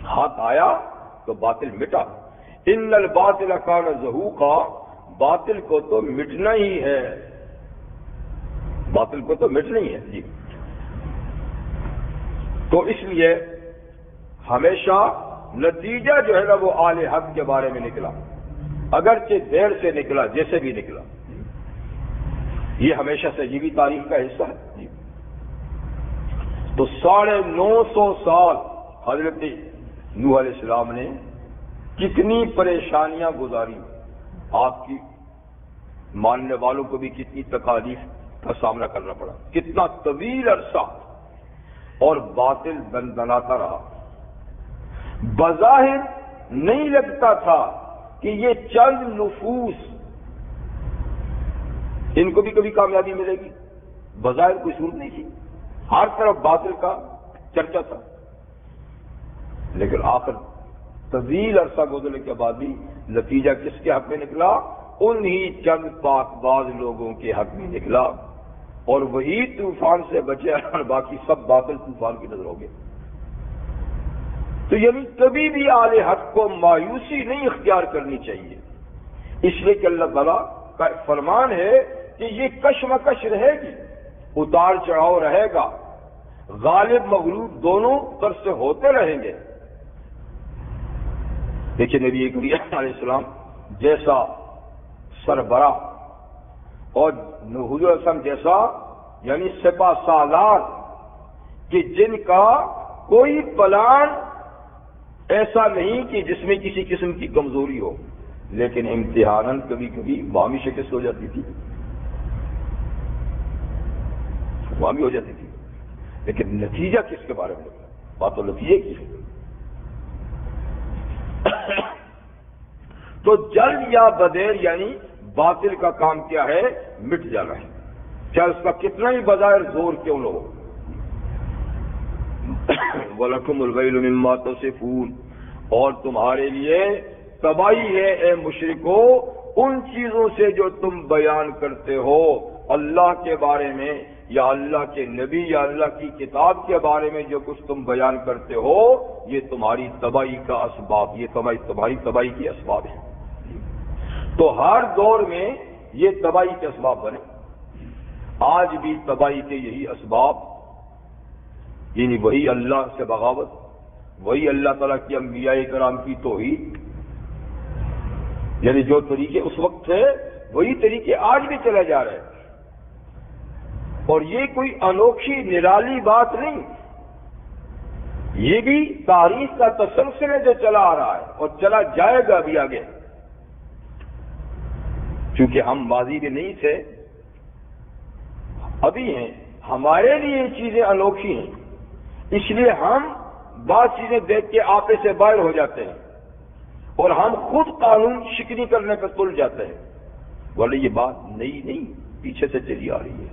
حق آیا تو باطل مٹا، ان الباطل کان زہوقا، باطل کو تو مٹنا ہی ہے، باطل کو تو مٹنا ہی ہے جی۔ تو اس لیے ہمیشہ نتیجہ جو ہے نا وہ آل حق کے بارے میں نکلا، اگرچہ دیر سے نکلا، جیسے بھی نکلا، یہ ہمیشہ سے یہ بھی تاریخ کا حصہ ہے جی۔ تو 950 سال حضرت نوح علیہ السلام نے کتنی پریشانیاں گزاری، آپ کی ماننے والوں کو بھی کتنی تکالیف کا سامنا کرنا پڑا، کتنا طویل عرصہ، اور باطل دندناتا رہا۔ بظاہر نہیں لگتا تھا کہ یہ چند نفوس ان کو بھی کبھی کامیابی ملے گی، بظاہر کوئی صورت نہیں تھی، ہر طرف باطل کا چرچا تھا، لیکن آخر طویل عرصہ گزرنے کے بعد بھی نتیجہ کس کے حق میں نکلا؟ انہی چند پاک باز لوگوں کے حق میں نکلا، اور وہی طوفان سے بچے اور باقی سب باطل طوفان کی نظر ہو گئے۔ تو یعنی کبھی بھی آل حق کو مایوسی نہیں اختیار کرنی چاہیے، اس لیے کہ اللہ تعالیٰ کا فرمان ہے کہ یہ کشمکش رہے گی، اتار چڑھاؤ رہے گا، غالب مغلوب دونوں طرف سے ہوتے رہیں گے۔ دیکھیے نبی کریم علیہ السلام جیسا سربراہ اور حضور علیہ السلام جیسا یعنی سپہ سالار کہ جن کا کوئی پلان ایسا نہیں کہ جس میں کسی قسم کی کمزوری ہو، لیکن امتحاناً کبھی کبھی بامی شکست ہو جاتی تھی، بامی ہو جاتی تھی، لیکن نتیجہ کس کے بارے میں نکلا؟ بات تو نتیجے کی ہے۔ تو جلد یا بدیر یعنی باطل کا کام کیا ہے؟ مٹ جانا ہے، چاہے اس کا کتنا ہی بظاہر زور کیوں نہ ہو۔ وَلَكُمُ الْوَيْلُ مِمَّا تَصِفُونَ، اور تمہارے لیے تباہی ہے اے مشرکو ان چیزوں سے جو تم بیان کرتے ہو اللہ کے بارے میں، یا اللہ کے نبی یا اللہ کی کتاب کے بارے میں جو کچھ تم بیان کرتے ہو، یہ تمہاری تباہی کا اسباب، یہ تمہاری تباہی کے اسباب ہیں۔ تو ہر دور میں یہ تباہی کے اسباب بنے، آج بھی تباہی کے یہی اسباب، یعنی وہی اللہ سے بغاوت، وہی اللہ تعالیٰ کی انبیاء کرام کی توحید، یعنی جو طریقے اس وقت تھے وہی طریقے آج بھی چلے جا رہے ہیں۔ اور یہ کوئی انوکھی نرالی بات نہیں، یہ بھی تاریخ کا تسلسل ہے جو چلا آ رہا ہے اور چلا جائے گا بھی آگے، چونکہ ہم ماضی میں نہیں تھے، ابھی ہیں، ہمارے لیے یہ چیزیں انوکھی ہیں، اس لیے ہم بعض چیزیں دیکھ کے آپے سے باہر ہو جاتے ہیں اور ہم خود قانون شکنی کرنے پر تل جاتے ہیں، ورنہ یہ بات نئی نہیں، پیچھے سے چلی آ رہی ہے۔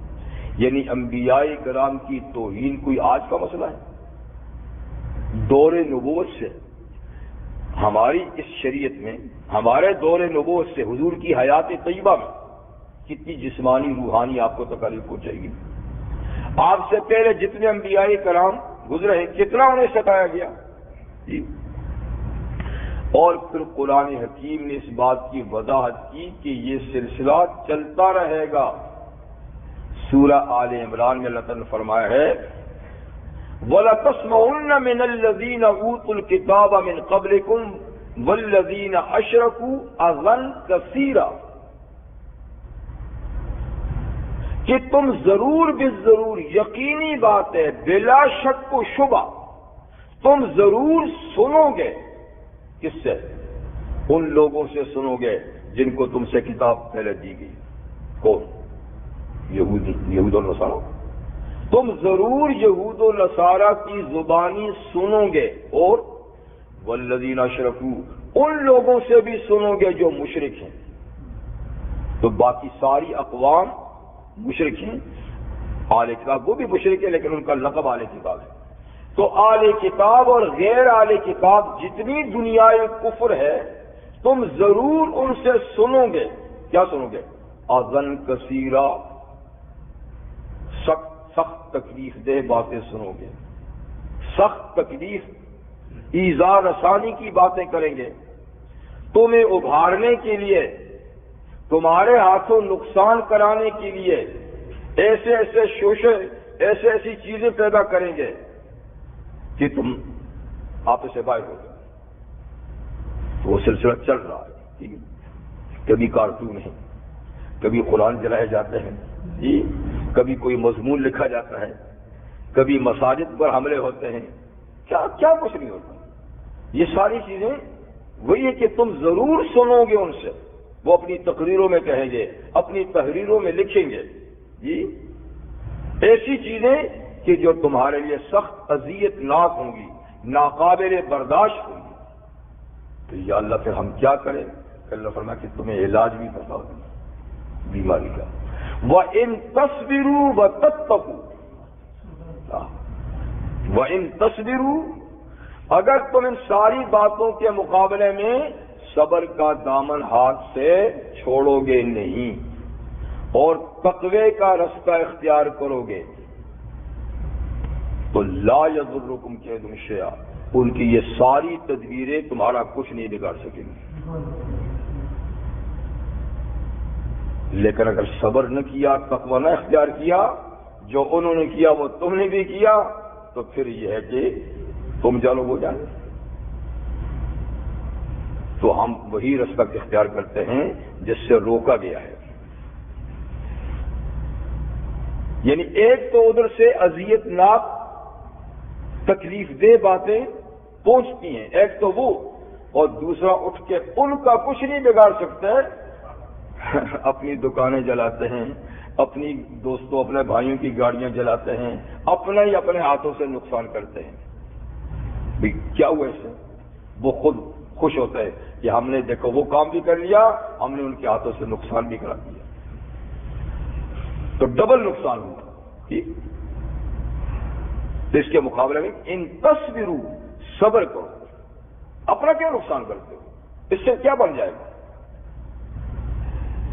یعنی انبیاء کرام کی توہین کوئی آج کا مسئلہ ہے؟ دور نبوت سے ہماری اس شریعت میں، ہمارے دور نبوت سے حضور کی حیات طیبہ میں کتنی جسمانی روحانی آپ کو تکالیف پہنچائے گی۔ آپ سے پہلے جتنے انبیاء کرام گزرے ہیں کتنا انہیں ستایا گیا جی۔ اور پھر قرآن حکیم نے اس بات کی وضاحت کی کہ یہ سلسلہ چلتا رہے گا۔ سورہ آل عمران میں اللہ تعالیٰ نے فرمایا ہے وَلَتَسْمَعُنَّ مِنَ الَّذِينَ أُوتُوا الْكِتَابَ مِنْ قَبْلِكُمْ وَالَّذِينَ أَشْرَكُوا أَذًى كَثِيرًا، کہ تم ضرور بالضرور، یقینی بات ہے، بلا شک و شبہ تم ضرور سنو گے، کس سے؟ ان لوگوں سے سنو گے جن کو تم سے کتاب پہلے دی گئی۔ کون؟ یہود و نصارہ۔ تم ضرور یہود و نصارہ کی زبانی سنو گے، اور والذین اشرکوا، ان لوگوں سے بھی سنو گے جو مشرک ہیں۔ تو باقی ساری اقوام مشرک ہیں، اہل کتاب وہ بھی مشرک ہے لیکن ان کا لقب اہل کتاب ہے. تو اہل کتاب اور غیر اہل کتاب جتنی دنیائے کفر ہے تم ضرور ان سے سنو گے. کیا سنو گے؟ اذن کثیرہ، سخت تکلیف دہ باتیں سنو گے، سخت تکلیف ایذا رسانی کی باتیں کریں گے. تمہیں ابھارنے کے لیے، تمہارے ہاتھوں نقصان کرانے کے لیے ایسے ایسے شوشے، ایسی چیزیں پیدا کریں گے کہ تم آپس سے باہر ہو گئے. تو وہ سلسلہ چل رہا ہے. کبھی کارٹون ہے، کبھی قرآن جلائے جاتے ہیں جی، کبھی کوئی مضمون لکھا جاتا ہے، کبھی مساجد پر حملے ہوتے ہیں. کیا کچھ نہیں ہوتا. یہ ساری چیزیں وہی ہے کہ تم ضرور سنو گے ان سے. وہ اپنی تقریروں میں کہیں گے، اپنی تحریروں میں لکھیں گے جی ایسی چیزیں کہ جو تمہارے لیے سخت اذیت ناک ہوں گی، ناقابل برداشت ہوں گی. تو یا اللہ پھر ہم کیا کریں؟ کہ اللہ فرمایا کہ تمہیں علاج بھی بتاؤ بیماری کا. وَإِن تَصْبِرُوا وَتَتَّقُوا، وَإِن تَصْبِرُوا، اگر تم ان ساری باتوں کے مقابلے میں صبر کا دامن ہاتھ سے چھوڑو گے نہیں اور تقوی کا رستہ اختیار کرو گے تو لا یضرکم کیدہم شیئا، ان کی یہ ساری تدبیریں تمہارا کچھ نہیں بگاڑ سکیں گی. لیکن اگر صبر نہ کیا، تقوی نہ اختیار کیا، جو انہوں نے کیا وہ تم نے بھی کیا، تو پھر یہ ہے کہ تم جانو وہ جانے. تو ہم وہی رستہ اختیار کرتے ہیں جس سے روکا گیا ہے. یعنی ایک تو ادھر سے اذیت ناک تکلیف دہ باتیں پہنچتی ہیں، ایک تو وہ، اور دوسرا اٹھ کے ان کا کچھ نہیں بگاڑ سکتے. اپنی دکانیں جلاتے ہیں، اپنی دوستوں اپنے بھائیوں کی گاڑیاں جلاتے ہیں، اپنا ہی اپنے ہاتھوں سے نقصان کرتے ہیں. بھی کیا ہوا اس سے؟ وہ خود خوش ہوتا ہے کہ ہم نے دیکھو وہ کام بھی کر لیا، ہم نے ان کے ہاتھوں سے نقصان بھی کرا دیا. تو ڈبل نقصان ہوا. تو اس کے مقابلے میں ان تصبروا، صبر کرو. اپنا کیا نقصان کرتے ہو؟ اس سے کیا بن جائے گا؟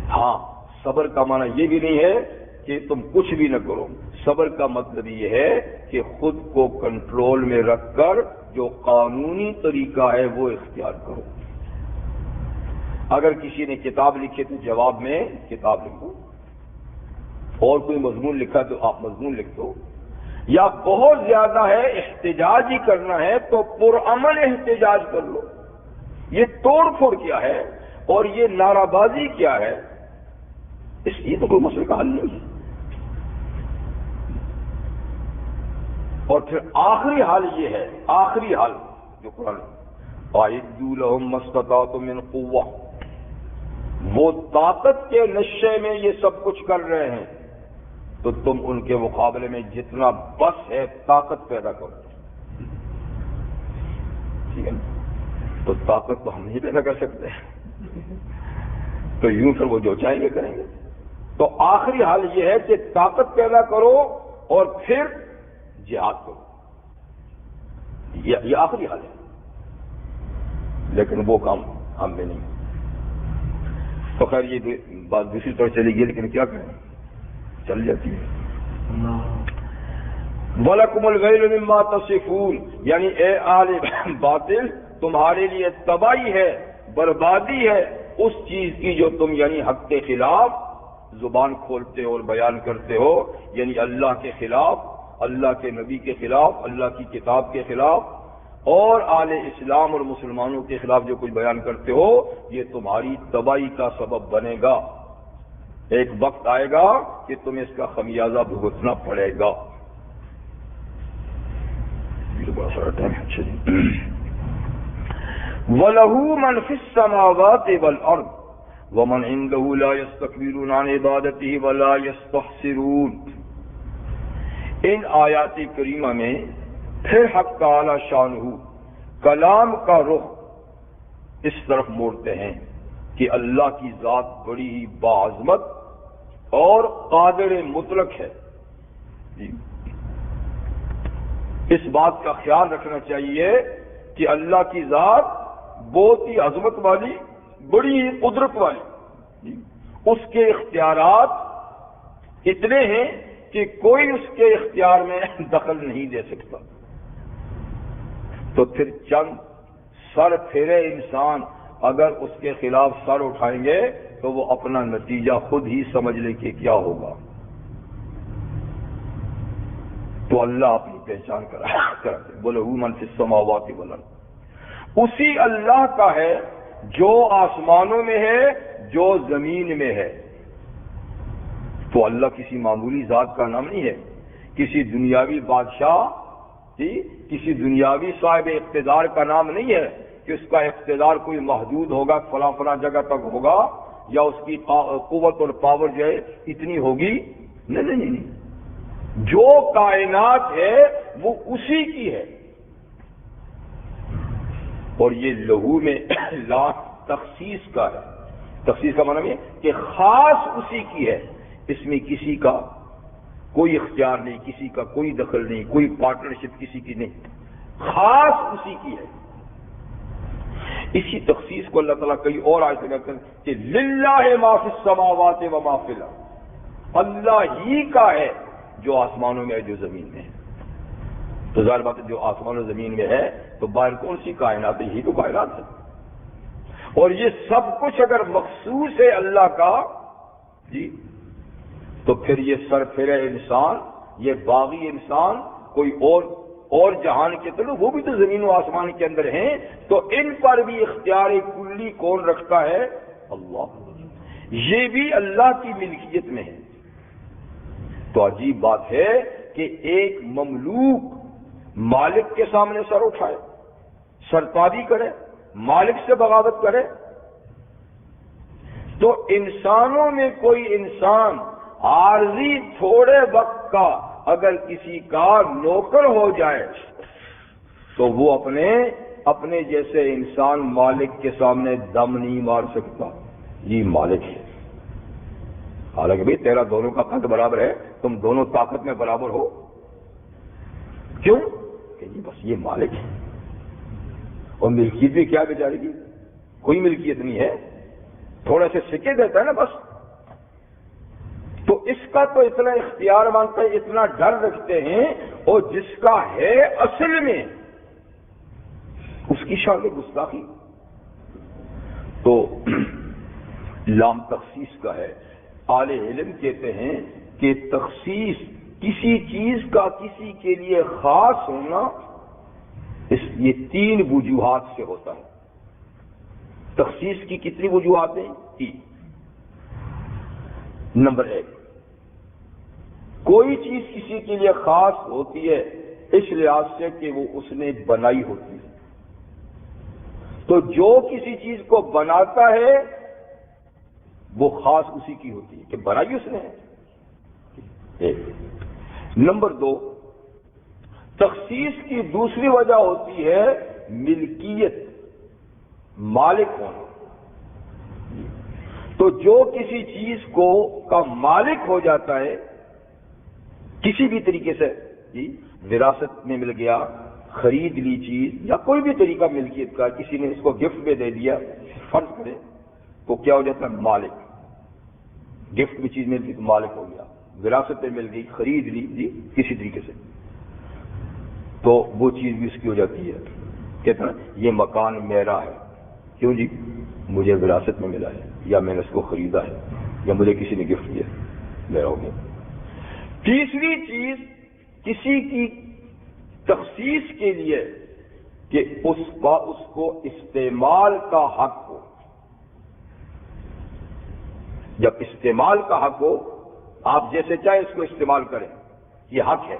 ہاں، صبر کا معنی یہ بھی نہیں ہے کہ تم کچھ بھی نہ کرو. صبر کا مطلب یہ ہے کہ خود کو کنٹرول میں رکھ کر جو قانونی طریقہ ہے وہ اختیار کرو. اگر کسی نے کتاب لکھی تو جواب میں کتاب لکھو، اور کوئی مضمون لکھا تو آپ مضمون لکھ دو. یا بہت زیادہ ہے، احتجاج ہی کرنا ہے تو پرامن احتجاج کر لو. یہ توڑ پھوڑ کیا ہے اور یہ نعرہ بازی کیا ہے، اس لیے تو کوئی مسئلے کا حل نہیں ہے. اور پھر آخری حال یہ ہے، آخری حال جو قرآن اعدوا لهم ما استطعتم من قوة، وہ طاقت کے نشے میں یہ سب کچھ کر رہے ہیں تو تم ان کے مقابلے میں جتنا بس ہے طاقت پیدا کرو. ٹھیک ہے، تو طاقت تو ہم نہیں پیدا کر سکتے، تو یوں پھر وہ جو چاہیں گے کریں گے. تو آخری حال یہ ہے کہ طاقت پیدا کرو اور پھر جہاد کرو. یہ آخری حال ہے، لیکن وہ کام ہم میں نہیں. تو خیر یہ بات دوسری طرح چلی گئی، لیکن کیا کریں، چل جاتی ہے. وَلَكُمُ الْوَيْلُ مِمَّا تَصِفُونَ، یعنی اے اہل باطل تمہارے لیے تباہی ہے، بربادی ہے اس چیز کی جو تم یعنی حق کے خلاف زبان کھولتے ہو اور بیان کرتے ہو. یعنی اللہ کے خلاف، اللہ کے نبی کے خلاف، اللہ کی کتاب کے خلاف اور اہل اسلام اور مسلمانوں کے خلاف جو کچھ بیان کرتے ہو، یہ تمہاری تباہی کا سبب بنے گا. ایک وقت آئے گا کہ تمہیں اس کا خمیازہ بھگتنا پڑے گا. بڑا سارا ٹائم ہے. وَلَهُ مَنْ فِي السَّمَاوَاتِ وَالْأَرْضِ وَمَنْ عِنْدَهُ لَا يَسْتَكْبِرُونَ عَنْ عِبَادَتِهِ وَلَا يَسْتَحْسِرُونَ. ان آیات کریمہ میں پھر حق تعالی شانہ کلام کا رخ اس طرف موڑتے ہیں کہ اللہ کی ذات بڑی ہی باعظمت اور قادر مطلق ہے. جی اس بات کا خیال رکھنا چاہیے کہ اللہ کی ذات بہت ہی عظمت والی، بڑی قدرت والی، اس کے اختیارات اتنے ہیں کہ کوئی اس کے اختیار میں دخل نہیں دے سکتا. تو پھر چند سر پھیرے انسان اگر اس کے خلاف سر اٹھائیں گے تو وہ اپنا نتیجہ خود ہی سمجھ لے کہ کیا ہوگا. تو اللہ اپنی پہچان کرا بولے من فی السماوات والارض، اسی اللہ کا ہے جو آسمانوں میں ہے، جو زمین میں ہے. تو اللہ کسی معمولی ذات کا نام نہیں ہے، کسی دنیاوی بادشاہ، کسی دنیاوی صاحب اقتدار کا نام نہیں ہے کہ اس کا اقتدار کوئی محدود ہوگا، فلاں فلاں جگہ تک ہوگا، یا اس کی قوت اور پاور جو ہے اتنی ہوگی. نہیں، جو کائنات ہے وہ اسی کی ہے. اور یہ لہو میں لا تخصیص کا ہے. تخصیص کا معنی ہے کہ خاص اسی کی ہے، اس میں کسی کا کوئی اختیار نہیں، کسی کا کوئی دخل نہیں، کوئی پارٹنرشپ کسی کی نہیں، خاص اسی کی ہے. اسی تخصیص کو اللہ تعالیٰ کئی اور آیت میں کہتے ہیں کہ للہ ما فی السماوات و ما فی الارض، اللہ ہی کا ہے جو آسمانوں میں ہے، جو زمین میں ہے. تو ظاہر بات ہے جو آسمان و زمین میں ہے تو باہر کون سی کائنات ہے؟ یہی تو کائنات ہے. اور یہ سب کچھ اگر مخصوص ہے اللہ کا جی، تو پھر یہ سر پھیرے انسان، یہ باغی انسان، کوئی اور جہان کے طرف، وہ بھی تو زمین و آسمان کے اندر ہیں، تو ان پر بھی اختیار کلی کون رکھتا ہے؟ اللہ. یہ بھی اللہ کی ملکیت میں ہے. تو عجیب بات ہے کہ ایک مملوک مالک کے سامنے سر اٹھائے، سرتابی کرے، مالک سے بغاوت کرے. تو انسانوں میں کوئی انسان عارضی تھوڑے وقت کا اگر کسی کا نوکر ہو جائے تو وہ اپنے جیسے انسان مالک کے سامنے دم نہیں مار سکتا. یہ مالک ہے. حالانکہ بھائی تیرا دونوں کا قد برابر ہے، تم دونوں طاقت میں برابر ہو. کیوں؟ کہ جی بس یہ مالک ہے. اور ملکیت بھی کیا بیچارے کی؟ کوئی ملکیت نہیں ہے، تھوڑے سے سکے دیتا ہے نا بس. تو اس کا تو اتنا اختیار مانگتا ہے، اتنا ڈر رکھتے ہیں، اور جس کا ہے اصل میں اس کی شان گستاخی. تو لام تخصیص کا ہے. اہل علم کہتے ہیں کہ تخصیص کسی چیز کا کسی کے لیے خاص ہونا یہ 3 وجوہات سے ہوتا ہے. تخصیص کی کتنی وجوہات ہیں؟ 3. نمبر 1، کوئی چیز کسی کے لیے خاص ہوتی ہے اس لحاظ سے کہ وہ اس نے بنائی ہوتی ہے. تو جو کسی چیز کو بناتا ہے وہ خاص اسی کی ہوتی ہے کہ بنائی اس نے ہے. نمبر 2، تخصیص کی دوسری وجہ ہوتی ہے ملکیت، مالک ہونا. تو جو کسی چیز کا مالک ہو جاتا ہے کسی بھی طریقے سے، جی وراثت میں مل گیا، خرید لی چیز، یا کوئی بھی طریقہ ملکیت کا، کسی نے اس کو گفٹ میں دے دیا، فرض کرے تو کیا ہو جاتا ہے؟ مالک. گفٹ میں چیز مل گئی تو مالک ہو گیا. وراثت میں مل گئی، خرید لی جی کسی طریقے سے، تو وہ چیز بھی اس کی ہو جاتی ہے. کہتے ہیں یہ مکان میرا ہے. کیوں جی؟ مجھے وراثت میں ملا ہے، یا میں نے اس کو خریدا ہے، یا مجھے کسی نے گفٹ کیا، میرا ہو گیا. تیسری چیز کسی کی تخصیص کے لیے کہ اس کو استعمال کا حق ہو. جب استعمال کا حق ہو، آپ جیسے چاہے اس کو استعمال کریں، یہ حق ہے.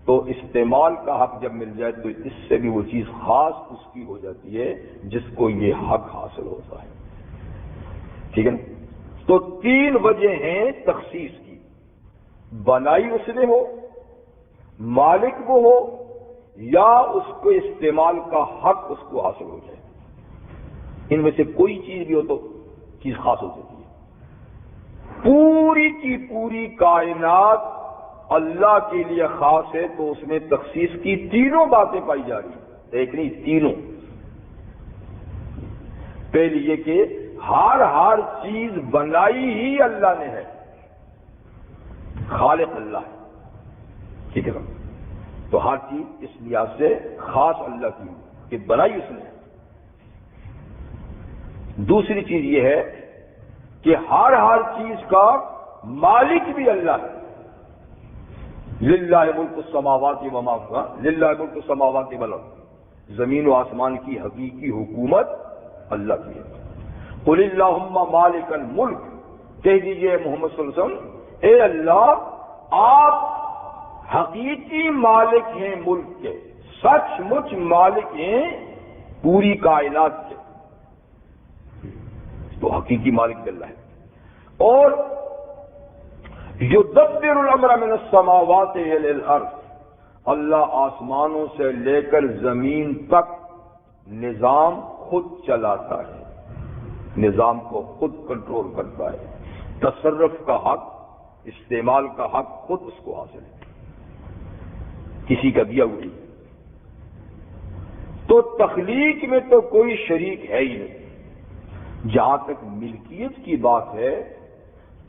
تو استعمال کا حق جب مل جائے تو اس سے بھی وہ چیز خاص اس کی ہو جاتی ہے جس کو یہ حق حاصل ہوتا ہے. ٹھیک ہے نا؟ تو 3 وجہ ہیں تخصیص کی. بنائی اس نے ہو، مالک وہ ہو، یا اس کو استعمال کا حق اس کو حاصل ہو جائے. ان میں سے کوئی چیز بھی ہو تو چیز خاص ہو جاتی ہے. پوری کی پوری کائنات اللہ کے لیے خاص ہے تو اس میں تخصیص کی تینوں باتیں پائی جا رہی ہیں، ایک نہیں تینوں۔ پہلی یہ کہ ہر چیز بنائی ہی اللہ نے ہے، خالق اللہ ہے، ٹھیک ہے نا؟ تو ہر چیز اس لحاظ سے خاص اللہ کی کہ بنائی اس نے۔ دوسری چیز یہ ہے کہ ہر چیز کا مالک بھی اللہ ہے۔ للہ ملک السماوات وما للہ ملک السماوات والارض، زمین و آسمان کی حقیقی حکومت اللہ کی ہے۔ قل اللہم مالک الملک، کہہ دیجئے محمد صلی اللہ علیہ وسلم، اے اللہ آپ حقیقی مالک ہیں ملک کے، سچ مچ مالک ہیں پوری کائنات کے، تو حقیقی مالک بھی اللہ ہے۔ اور یدبر الامر من السماوات الی الارض، اللہ آسمانوں سے لے کر زمین تک نظام خود چلاتا ہے، نظام کو خود کنٹرول کرتا ہے، تصرف کا حق، استعمال کا حق خود اس کو حاصل ہے، کسی کا دیا ہوئی۔ تو تخلیق میں تو کوئی شریک ہے ہی نہیں۔ جہاں تک ملکیت کی بات ہے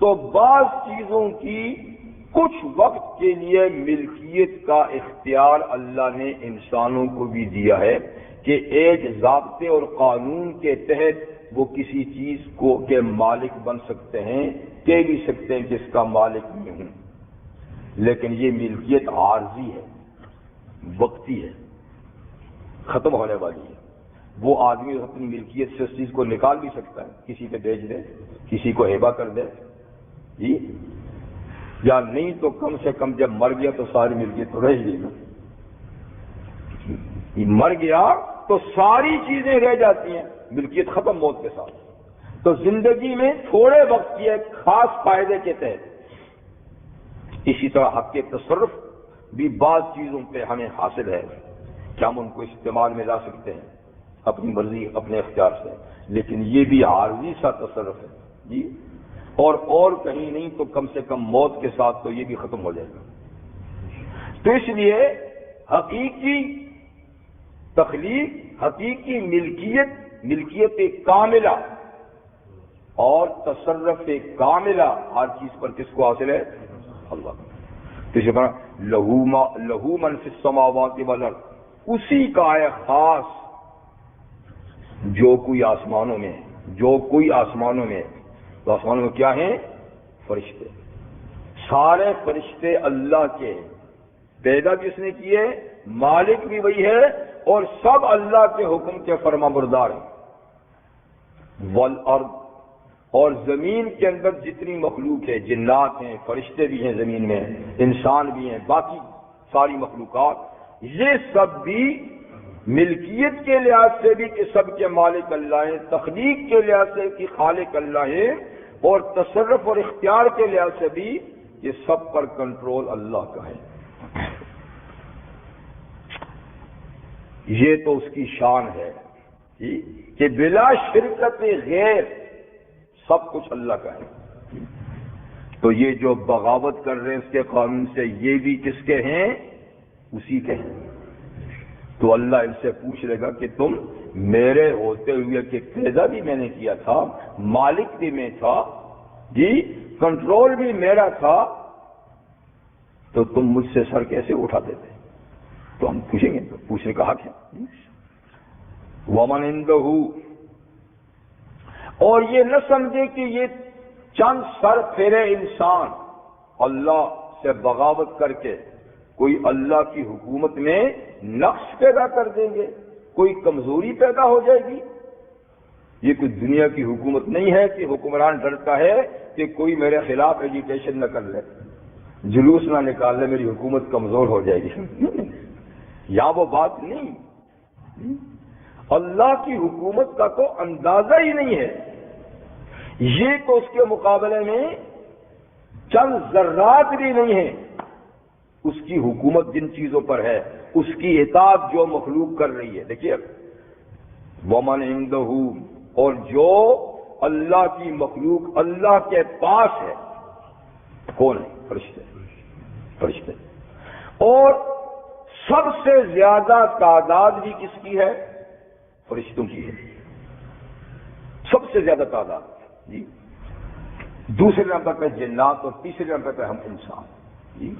تو بعض چیزوں کی کچھ وقت کے لیے ملکیت کا اختیار اللہ نے انسانوں کو بھی دیا ہے کہ ایک ضابطے اور قانون کے تحت وہ کسی چیز کو کے مالک بن سکتے ہیں، کہہ بھی سکتے ہیں کہ اس کا مالک میں ہوں، لیکن یہ ملکیت عارضی ہے، وقتی ہے، ختم ہونے والی ہے۔ وہ آدمی اپنی ملکیت سے اس چیز کو نکال بھی سکتا ہے، کسی پہ بیچ دے، کسی کو ہیبہ کر دے، جی، یا نہیں تو کم سے کم جب مر گیا تو ساری ملکیت تو رہ گئی نا، مر گیا تو ساری چیزیں رہ جاتی ہیں، ملکیت ختم موت کے ساتھ۔ تو زندگی میں تھوڑے وقت کی ایک خاص فائدے کے تحت اسی طرح حق کے تصرف بھی بعض چیزوں پہ ہمیں حاصل ہے کہ ہم ان کو استعمال میں لا سکتے ہیں اپنی مرضی، اپنے اختیار سے، لیکن یہ بھی عارضی سا تصرف ہے، جی، اور کہیں نہیں تو کم سے کم موت کے ساتھ تو یہ بھی ختم ہو جائے گا۔ تو اس لیے حقیقی تخلیق، حقیقی ملکیت کاملہ اور تصرف کاملہ ہر چیز پر کس کو حاصل ہے؟ اللہ۔ تو اسی طرح لہو من فی السماوات والارض، اسی کا ہے خاص جو کوئی آسمانوں میں ہے، تو آسمانوں میں کیا ہیں؟ فرشتے، سارے فرشتے اللہ کے، پیدا بھی اس نے کیے، مالک بھی وہی ہے، اور سب اللہ کے حکم کے فرما بردار ہیں۔ والارض، اور زمین کے اندر جتنی مخلوق ہے، جنات ہیں، فرشتے بھی ہیں زمین میں، انسان بھی ہیں، باقی ساری مخلوقات، یہ سب بھی ملکیت کے لحاظ سے بھی کہ سب کے مالک اللہ ہیں، تخلیق کے لحاظ سے کہ خالق اللہ ہے، اور تصرف اور اختیار کے لحاظ سے بھی یہ سب پر کنٹرول اللہ کا ہے۔ یہ تو اس کی شان ہے کہ بلا شرکت غیر سب کچھ اللہ کا ہے۔ تو یہ جو بغاوت کر رہے ہیں اس کے قانون سے، یہ بھی کس کے ہیں؟ اسی کے ہیں۔ تو اللہ ان سے پوچھ لے گا کہ تم میرے ہوتے ہوئے کہ پیدا بھی میں نے کیا تھا، مالک بھی میں تھا، جی، کنٹرول بھی میرا تھا، تو تم مجھ سے سر کیسے اٹھا دیتے؟ تو ہم پوچھیں گے، تو پوچھنے کا حق ہے۔ ومن عنده، اور یہ نہ سمجھے کہ یہ چند سر پھیرے انسان اللہ سے بغاوت کر کے کوئی اللہ کی حکومت میں نقص پیدا کر دیں گے، کوئی کمزوری پیدا ہو جائے گی۔ یہ کوئی دنیا کی حکومت نہیں ہے کہ حکمران ڈرتا ہے کہ کوئی میرے خلاف ایجیٹیشن نہ کر لے، جلوس نہ نکال لے، میری حکومت کمزور ہو جائے گی۔ یا وہ بات نہیں، اللہ کی حکومت کا تو اندازہ ہی نہیں ہے۔ یہ تو اس کے مقابلے میں چند ذرات بھی نہیں ہیں۔ اس کی حکومت جن چیزوں پر ہے، اس کی اطاعت جو مخلوق کر رہی ہے، دیکھیے، ومن عنده، اور جو اللہ کی مخلوق اللہ کے پاس ہے، کون ہے؟ فرشتے، فرشتے. اور سب سے زیادہ تعداد بھی کس کی ہے؟ فرشتوں کی ہے. سب سے زیادہ تعداد جی. دوسرے نمبر پہ جنات اور تیسرے نمبر پہ ہم انسان جی.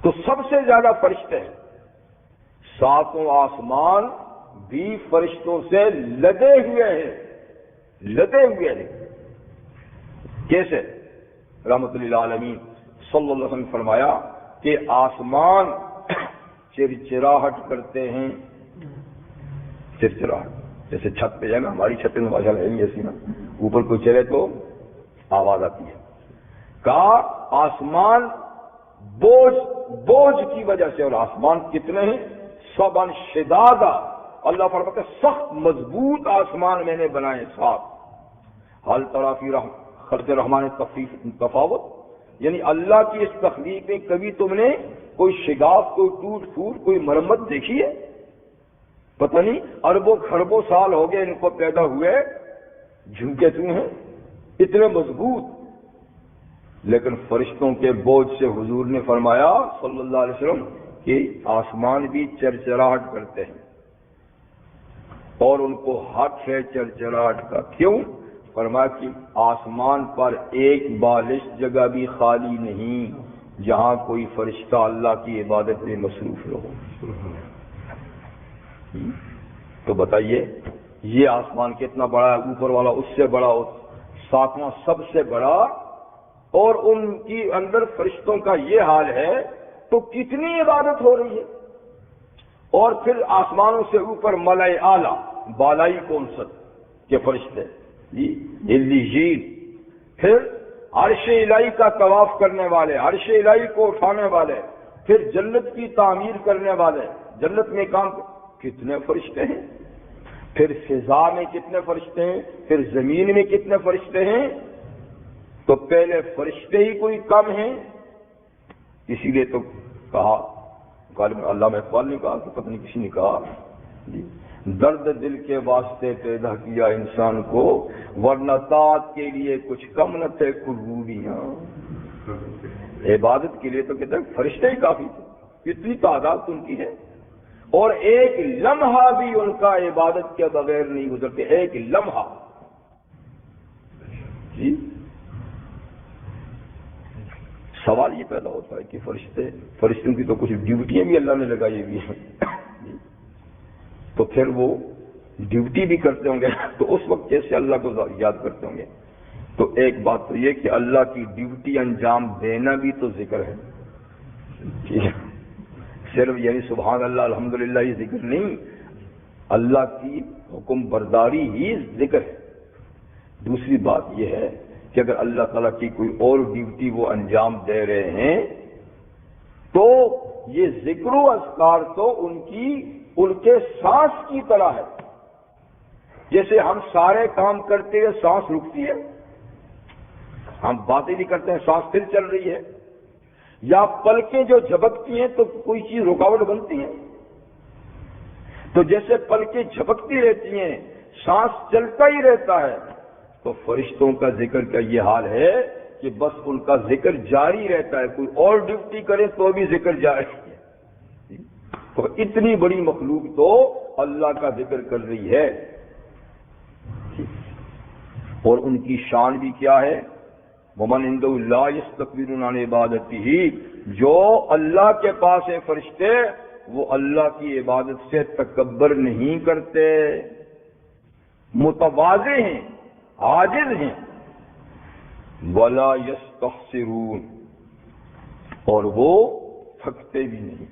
تو سب سے زیادہ فرشتے ہیں. ساتوں آسمان بھی فرشتوں سے لدے ہوئے ہیں. لدے ہوئے ہیں. کیسے؟ رحمت للعالمین صلی اللہ علیہ وسلم نے فرمایا کہ آسمان چرچراہٹ کرتے ہیں. چرچراہٹ جیسے چھت پہ ہے نا، ہماری چھتیں تو ماشاء اللہ ہے ایسی نا، اوپر کوئی چلے تو آواز آتی ہے. کہا آسمان بوجھ کی وجہ سے، اور آسمان کتنے ہیں؟ سبن شدادا. اللہ فرماتا ہے سخت مضبوط آسمان میں نے بنائے. ساتھ حل طرافی خلق رحمان تفاوت، یعنی اللہ کی اس تخلیق میں کبھی تم نے کوئی شگاف، کوئی ٹوٹ پھوٹ، کوئی مرمت دیکھی ہے؟ پتہ نہیں اربوں خربوں سال ہو گئے ان کو پیدا ہوئے، جھمکے کیوں ہیں اتنے مضبوط. لیکن فرشتوں کے بوجھ سے حضور نے فرمایا صلی اللہ علیہ وسلم کہ آسمان بھی چرچراہٹ کرتے ہیں، اور ان کو حق ہے چرچراہٹ کا. کیوں؟ فرمایا کہ آسمان پر ایک بالش جگہ بھی خالی نہیں جہاں کوئی فرشتہ اللہ کی عبادت میں مصروف رہو. تو بتائیے یہ آسمان کتنا بڑا ہے، اوپر والا اس سے بڑا، ساتواں سب سے بڑا، اور ان کی اندر فرشتوں کا یہ حال ہے تو کتنی عبادت ہو رہی ہے. اور پھر آسمانوں سے اوپر ملائے اعلیٰ، بالائی کونست کے فرشتے جی، علیین، پھر عرش الہی کا طواف کرنے والے، عرش الہی کو اٹھانے والے، پھر جنت کی تعمیر کرنے والے، جنت میں کام کتنے فرشتے ہیں. پھر فضا میں کتنے فرشتے ہیں، پھر زمین میں کتنے فرشتے ہیں. تو پہلے فرشتے ہی کوئی کم ہیں. اسی لیے تو کہا علامہ اقبال نے کہا کہ پتہ نہیں کسی نے کہا جی، درد دل کے واسطے پیدا کیا انسان کو، ورنہ طاعت کے لیے کچھ کم نہ تھے قربوبیاں. عبادت کے لیے تو کہتے ہیں فرشتے ہی کافی تھے. اتنی تعداد ان کی ہے، اور ایک لمحہ بھی ان کا عبادت کے بغیر نہیں گزرتے. ایک لمحہ جی. سوال یہ پیدا ہوتا ہے کہ فرشتوں کی تو کچھ ڈیوٹیاں بھی اللہ نے لگائی ہوئی ہیں، تو پھر وہ ڈیوٹی بھی کرتے ہوں گے تو اس وقت کیسے اللہ کو یاد کرتے ہوں گے؟ تو ایک بات تو یہ کہ اللہ کی ڈیوٹی انجام دینا بھی تو ذکر ہے. صرف یعنی سبحان اللہ الحمدللہ یہ ذکر نہیں، اللہ کی حکم برداری ہی ذکر ہے. دوسری بات یہ ہے کہ اگر اللہ تعالیٰ کی کوئی اور ڈیوٹی وہ انجام دے رہے ہیں تو یہ ذکر و اذکار تو ان کے سانس کی طرح ہے. جیسے ہم سارے کام کرتے ہیں سانس رکتی ہے، ہم باتیں بھی کرتے ہیں سانس پھر چل رہی ہے، یا پلکیں جو جھپکتی ہیں تو کوئی چیز رکاوٹ بنتی ہے. تو جیسے پلکیں جھپکتی رہتی ہیں سانس چلتا ہی رہتا ہے، تو فرشتوں کا ذکر کا یہ حال ہے کہ بس ان کا ذکر جاری رہتا ہے. کوئی اور ڈیوٹی کرے تو بھی ذکر جاری ہے. تو اتنی بڑی مخلوق تو اللہ کا ذکر کر رہی ہے. اور ان کی شان بھی کیا ہے؟ وَمَنْ عِنْدَهُ لَا يَسْتَكْبِرُونَ عَنْ عِبَادَتِهِ. جو اللہ کے پاس ہے فرشتے، وہ اللہ کی عبادت سے تکبر نہیں کرتے، متواضع ہیں، عاجز ہیں. وَلَا يَسْتَخْسِرُونَ، اور وہ تھکتے بھی نہیں،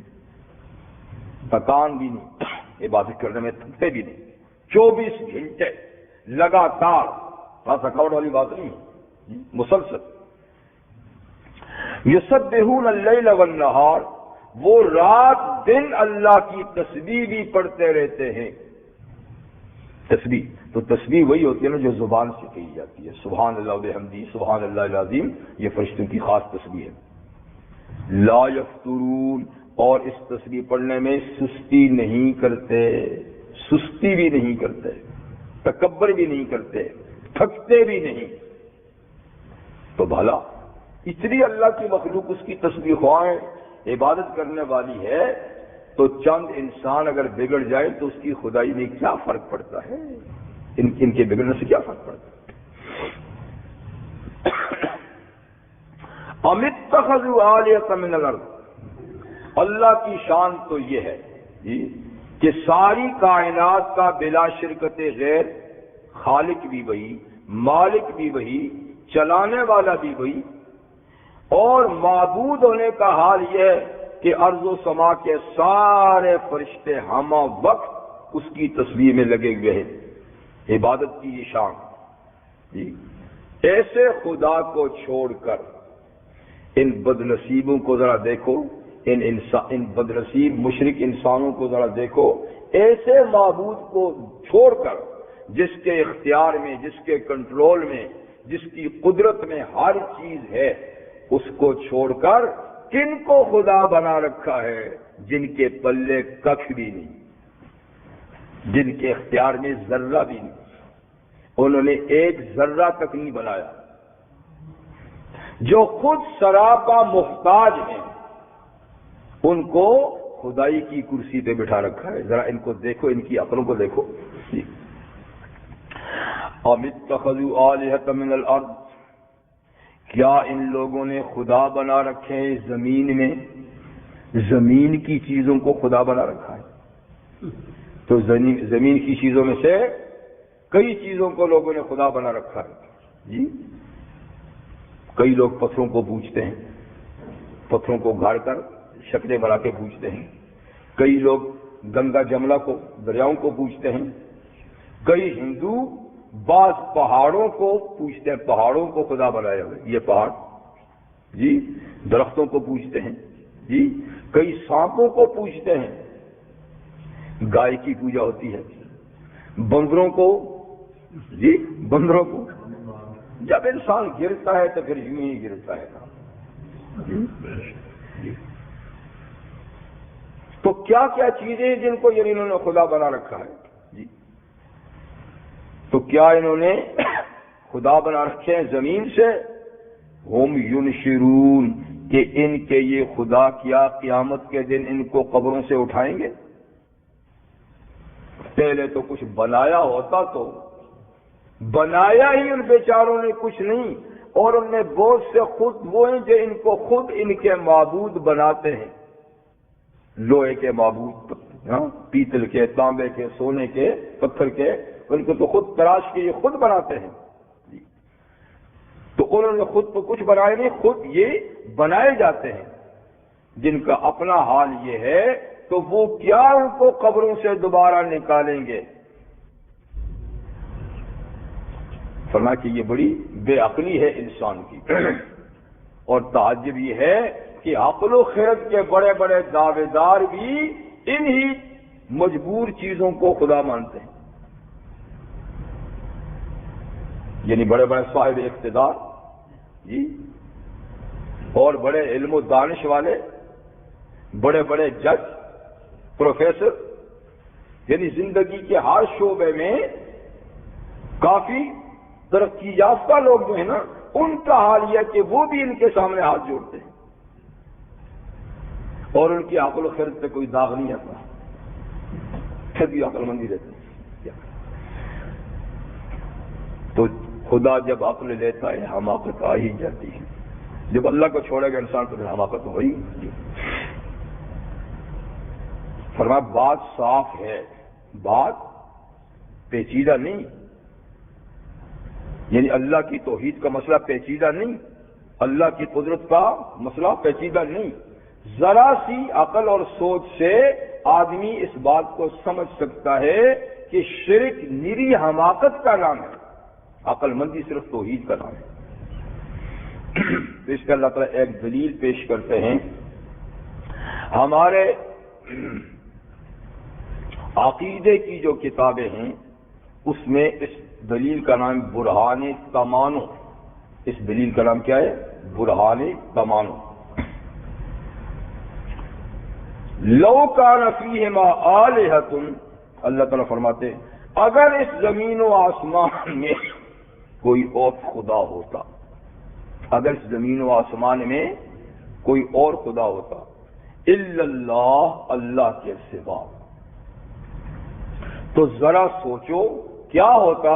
تھکان بھی نہیں، عبادت کرنے میں تھکتے بھی نہیں. 24 گھنٹے لگاتار، تھکاوٹ والی بات نہیں، مسلسل. یسبحون اللیل والنہار، وہ رات دن اللہ کی تسبیح بھی پڑھتے رہتے ہیں. تسبیح تو تسبیح وہی ہوتی ہے نا جو زبان سے کہی جاتی ہے. سبحان اللہ وبحمدہ، سبحان اللہ العظیم، یہ فرشتوں کی خاص تسبیح ہے. لا یفترون، اور اس تسبیح پڑھنے میں سستی نہیں کرتے، سستی بھی نہیں کرتے، تکبر بھی نہیں کرتے، تھکتے بھی نہیں. تو بھلا اتنی اللہ کی مخلوق اس کی تسبیح خوائیں عبادت کرنے والی ہے تو چند انسان اگر بگڑ جائے تو اس کی خدائی میں کیا فرق پڑتا ہے؟ ان کے بگڑنے سے کیا فرق پڑتا ہے؟ ام اتخذوا آلیۃ من الارض، اللہ کی شان تو یہ ہے کہ ساری کائنات کا بلا شرکت غیر خالق بھی وہی، مالک بھی وہی، چلانے والا بھی وہی، اور معبود ہونے کا حال یہ ہے کہ ارض و سما کے سارے فرشتے ہمہ وقت اس کی تسبیح میں لگے ہوئے ہیں۔ عبادت کی یہ شان جی۔ ایسے خدا کو چھوڑ کر ان بد نصیبوں کو ذرا دیکھو، ان بد نصیب مشرک انسانوں کو ذرا دیکھو، ایسے معبود کو چھوڑ کر جس کے اختیار میں، جس کے کنٹرول میں، جس کی قدرت میں ہر چیز ہے، اس کو چھوڑ کر کن کو خدا بنا رکھا ہے جن کے پلے کچھ بھی نہیں، جن کے اختیار میں ذرہ بھی نہیں، انہوں نے ایک ذرہ تک نہیں بنایا، جو خود سراپا محتاج ہیں ان کو خدائی کی کرسی پہ بٹھا رکھا ہے۔ ذرا ان کو دیکھو، ان کی عقلوں کو دیکھو۔ ام اتخذوا آلہۃ من الارض، کیا ان لوگوں نے خدا بنا رکھے ہیں زمین میں؟ زمین کی چیزوں کو خدا بنا رکھا ہے، تو زمین کی چیزوں میں سے کئی چیزوں کو لوگوں نے خدا بنا رکھا ہے جی۔ کئی لوگ پتھروں کو پوجتے ہیں، پتھروں کو گاڑ کر شکلیں بنا کے پوجتے ہیں، کئی لوگ گنگا جمنا کو، دریاؤں کو پوجتے ہیں، کئی ہندو بعض پہاڑوں کو پوجتے ہیں، پہاڑوں کو خدا بنایا ہوئے، یہ پہاڑ جی، درختوں کو پوجتے ہیں جی، کئی سانپوں کو پوجتے ہیں، گائے کی پوجا ہوتی ہے، بندروں کو جی، بندروں کو، جب انسان گرتا ہے تو پھر یوں ہی گرتا ہے جی۔ تو کیا کیا چیزیں جن کو یعنی انہوں نے خدا بنا رکھا ہے جی، تو کیا انہوں نے خدا بنا رکھے ہیں زمین سے؟ ہم ینشرون، کہ ان کے یہ خدا کیا قیامت کے دن ان کو قبروں سے اٹھائیں گے؟ پہلے تو کچھ بنایا ہوتا، تو بنایا ہی ان بیچاروں نے کچھ نہیں، اور ان میں بہت سے خود وہ ہیں جو ان کو خود ان کے معبود بناتے ہیں، لوہے کے معبود، پیتل کے، تانبے کے، سونے کے، پتھر کے، ان کو تو خود تراش کے یہ خود بناتے ہیں، تو انہوں نے خود تو کچھ بنائے نہیں، خود یہ بنائے جاتے ہیں، جن کا اپنا حال یہ ہے تو وہ کیا ان کو قبروں سے دوبارہ نکالیں گے؟ فرمایا کہ یہ بڑی بے عقلی ہے انسان کی، اور تعجب یہ ہے کہ عقل و خرد کے بڑے بڑے دعوے دار بھی انہی مجبور چیزوں کو خدا مانتے ہیں، یعنی بڑے بڑے صاحب اقتدار جی، اور بڑے علم و دانش والے، بڑے بڑے جج، پروفیسر، یعنی زندگی کے ہر شعبے میں کافی ترقی یافتہ لوگ جو ہیں نا، ان کا حال یہ کہ وہ بھی ان کے سامنے ہاتھ جوڑتے ہیں، اور ان کی عقل و خرد پہ کوئی داغ نہیں آتا، پھر بھی عقل مندی رہتے ہیں۔ تو خدا جب عقل لیتا ہے حماقت آ ہی جاتی ہے، جب اللہ کو چھوڑے گا انسان تو پھر حماقت ہو ہی۔ فرمایا بات صاف ہے، بات پیچیدہ نہیں، یعنی اللہ کی توحید کا مسئلہ پیچیدہ نہیں، اللہ کی قدرت کا مسئلہ پیچیدہ نہیں، ذرا سی عقل اور سوچ سے آدمی اس بات کو سمجھ سکتا ہے کہ شرک نری حماقت کا نام ہے، عقل مندی صرف توحید کا نام ہے۔ اس کا اللہ تعالیٰ ایک دلیل پیش کرتے ہیں، ہمارے عقیدے کی جو کتابیں ہیں اس میں اس دلیل کا نام برہان تمانو، اس دلیل کا نام کیا ہے؟ برہان تمانو۔ لو کان فیہما آلہۃ، اللہ تعالیٰ فرماتے اگر اس زمین و آسمان میں کوئی اور خدا ہوتا، اگر اس زمین و آسمان میں کوئی اور خدا ہوتا، الا اللہ، اللہ کے سوا۔ تو ذرا سوچو کیا ہوتا،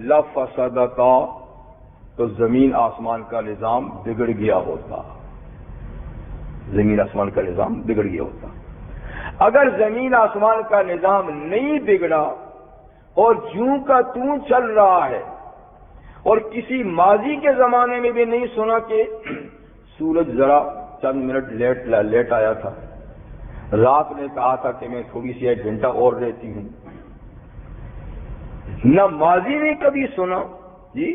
لفسدتا، تو زمین آسمان کا نظام بگڑ گیا ہوتا، زمین آسمان کا نظام بگڑ گیا ہوتا۔ اگر زمین آسمان کا نظام نہیں بگڑا اور جوں کا توں چل رہا ہے، اور کسی ماضی کے زمانے میں بھی نہیں سنا کہ سورج ذرا چند منٹ لیٹ آیا تھا، رات نے کہا تھا کہ میں تھوڑی سی 1 گھنٹہ اور رہتی ہوں، نہ ماضی میں کبھی سنا جی،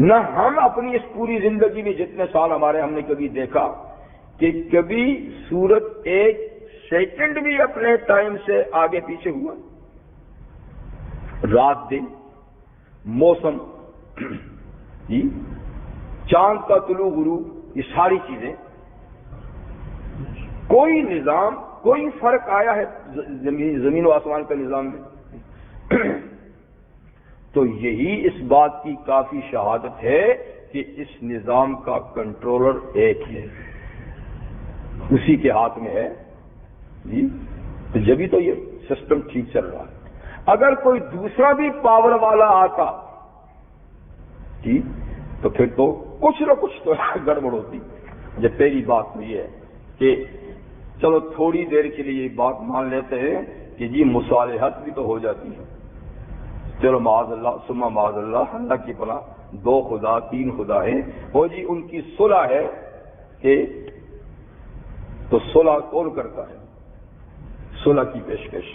نہ ہم اپنی اس پوری زندگی میں جتنے سال ہمارے ہم نے کبھی دیکھا کہ کبھی سورج 1 سیکنڈ بھی اپنے ٹائم سے آگے پیچھے ہوا۔ رات دن، موسم جی، چاند کا طلوع غروب، یہ ساری چیزیں، کوئی نظام، کوئی فرق آیا ہے زمین و آسمان کا نظام میں؟ تو یہی اس بات کی کافی شہادت ہے کہ اس نظام کا کنٹرولر ایک ہے، اسی کے ہاتھ میں ہے جی، تو جبھی تو یہ سسٹم ٹھیک چل رہا ہے۔ اگر کوئی دوسرا بھی پاور والا آتا جی، تو پھر تو کچھ نہ کچھ تو گڑبڑ ہوتی۔ جب پہلی بات تو یہ ہے کہ چلو تھوڑی دیر کے لیے یہ بات مان لیتے ہیں کہ جی مصالحت بھی تو ہو جاتی ہے، چلو معاذ اللہ ثم معاذ اللہ، اللہ کی پناہ، 2 خدا 3 خدا ہیں، وہ جی ان کی صلح ہے کہ تو صلح کون کرتا ہے؟ صلح کی پیشکش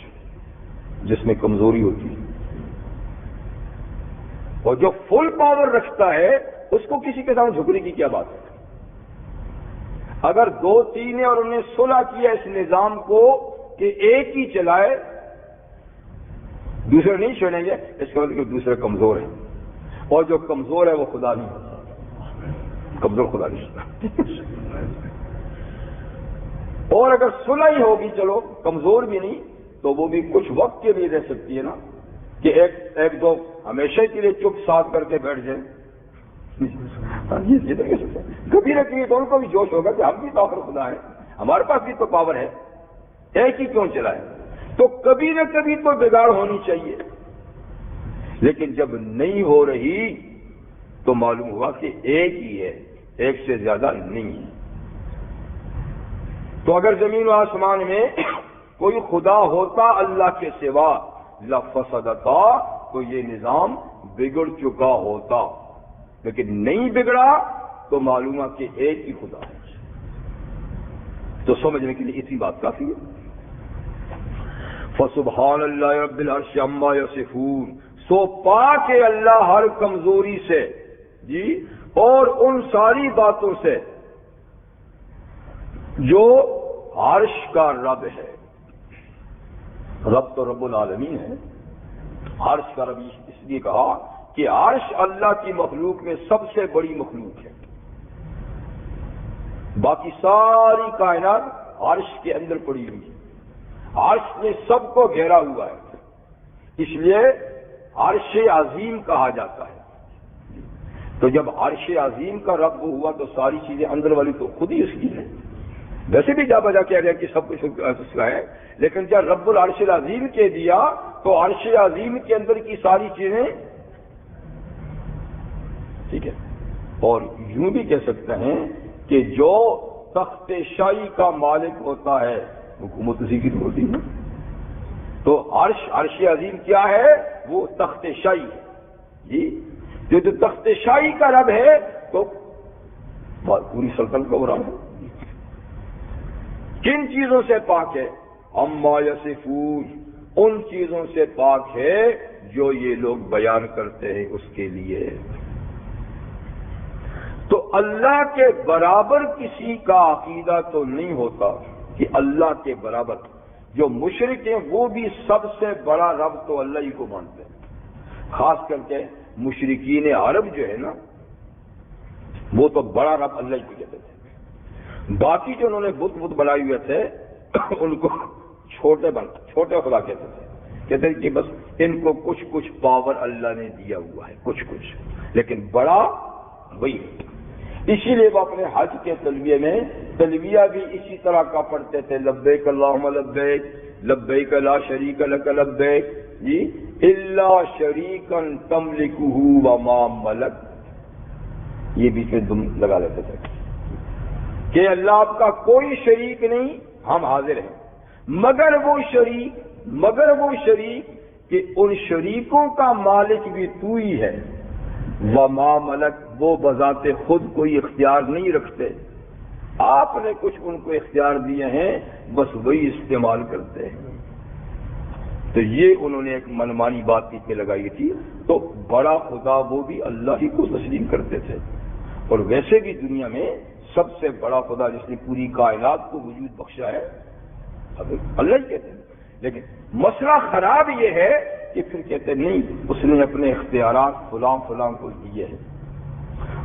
جس میں کمزوری ہوتی ہے، اور جو فل پاور رکھتا ہے اس کو کسی کے سامنے جھکنے کی کیا بات ہے؟ اگر 2-3 ہیں اور انہوں نے صلح کیا اس نظام کو کہ ایک ہی چلائے، دوسرے نہیں چھوڑیں گے، اس کا مطلب کہ دوسرے کمزور ہیں، اور جو کمزور ہے وہ خدا نہیں، کمزور خدا نہیں۔ اور اگر صلح ہی ہوگی، چلو کمزور بھی نہیں تو وہ بھی کچھ وقت کے لیے رہ سکتی ہے نا، کہ ایک دو ہمیشہ کے لیے چپ ساتھ کر کے بیٹھ جائیں، کبھی نہ کبھی تو ان کو بھی جوش ہوگا کہ ہم بھی تو آخر خدا ہے، ہمارے پاس بھی تو پاور ہے، ایک ہی کیوں چلائے؟ تو کبھی نہ کبھی تو بگاڑ ہونی چاہیے، لیکن جب نہیں ہو رہی تو معلوم ہوا کہ ایک ہی ہے، ایک سے زیادہ نہیں ہے۔ تو اگر زمین و آسمان میں کوئی خدا ہوتا اللہ کے سوا، لفسدتا، تو یہ نظام بگڑ چکا ہوتا، لیکن نہیں بگڑا تو معلوم ہے کہ ایک ہی خدا ہے۔ تو سمجھنے کے لیے اسی بات کافی ہے۔ فسبحان اللہ رب العرش عما یصفون، سو پاک ہے اللہ ہر کمزوری سے جی، اور ان ساری باتوں سے جو عرش کا رب ہے۔ رب تو رب العالمین ہے، عرش کا رب اس لیے کہا کہ عرش اللہ کی مخلوق میں سب سے بڑی مخلوق ہے، باقی ساری کائنات عرش کے اندر پڑی ہوئی ہے، عرش نے سب کو گھیرا ہوا ہے، اس لیے عرش عظیم کہا جاتا ہے۔ تو جب عرش عظیم کا رب ہوا تو ساری چیزیں اندر والی تو خود ہی اس کی ہے، ویسے بھی جا بجا کہہ رہا کہ سب کچھ اس کا ہے، لیکن جب رب العرش العظیم کہہ دیا تو عرش عظیم کے اندر کی ساری چیزیں ٹھیک ہے۔ اور یوں بھی کہہ سکتے ہیں کہ جو تخت شاہی کا مالک ہوتا ہے حکومت اسی کی ہوتی ہے، تو عرش عظیم کیا ہے؟ وہ تخت شاہی ہے جی، جو تخت شاہی کا رب ہے تو پوری سلطنت کا وہ رب ہے۔ کن چیزوں سے پاک ہے؟ عما یصفون، ان چیزوں سے پاک ہے جو یہ لوگ بیان کرتے ہیں اس کے لیے۔ تو اللہ کے برابر کسی کا عقیدہ تو نہیں ہوتا کہ اللہ کے برابر، جو مشرک ہیں وہ بھی سب سے بڑا رب تو اللہ ہی کو مانتے ہیں، خاص کر کے مشرکین عرب جو ہے نا، وہ تو بڑا رب اللہ ہی کو کہتے تھے، باقی جو انہوں نے بت بنائے ہوئے تھے ان کو چھوٹے خدا کہتے تھے، کہتے ہیں کہ بس ان کو کچھ پاور اللہ نے دیا ہوا ہے، کچھ، لیکن بڑا وہی ہے۔ اسی لیے وہ اپنے حج کے تلبیہ میں تلبیہ بھی اسی طرح کا پڑھتے تھے، لبیک اللہم لبیک لبیک لا شریک لک لبیک جی الا شریکا تملکہ وما ملک، یہ بیچ میں دم لگا لیتے تھے کہ اللہ آپ کا کوئی شریک نہیں، ہم حاضر ہیں، مگر وہ شریک کہ ان شریکوں کا مالک بھی تو ہی ہے، وما ملک وہ بذات خود کوئی اختیار نہیں رکھتے، آپ نے کچھ ان کو اختیار دیے ہیں، بس وہی استعمال کرتے ہیں۔ تو یہ انہوں نے ایک منمانی بات پیچھے میں لگائی تھی۔ تو بڑا خدا وہ بھی اللہ ہی کو تسلیم کرتے تھے، اور ویسے بھی دنیا میں سب سے بڑا خدا جس نے پوری کائنات کو وجود بخشا ہے اللہ ہی کہتے ہیں، لیکن مسئلہ خراب یہ ہے کہ پھر کہتے نہیں اس نے اپنے اختیارات فلاں کو دیے ہیں،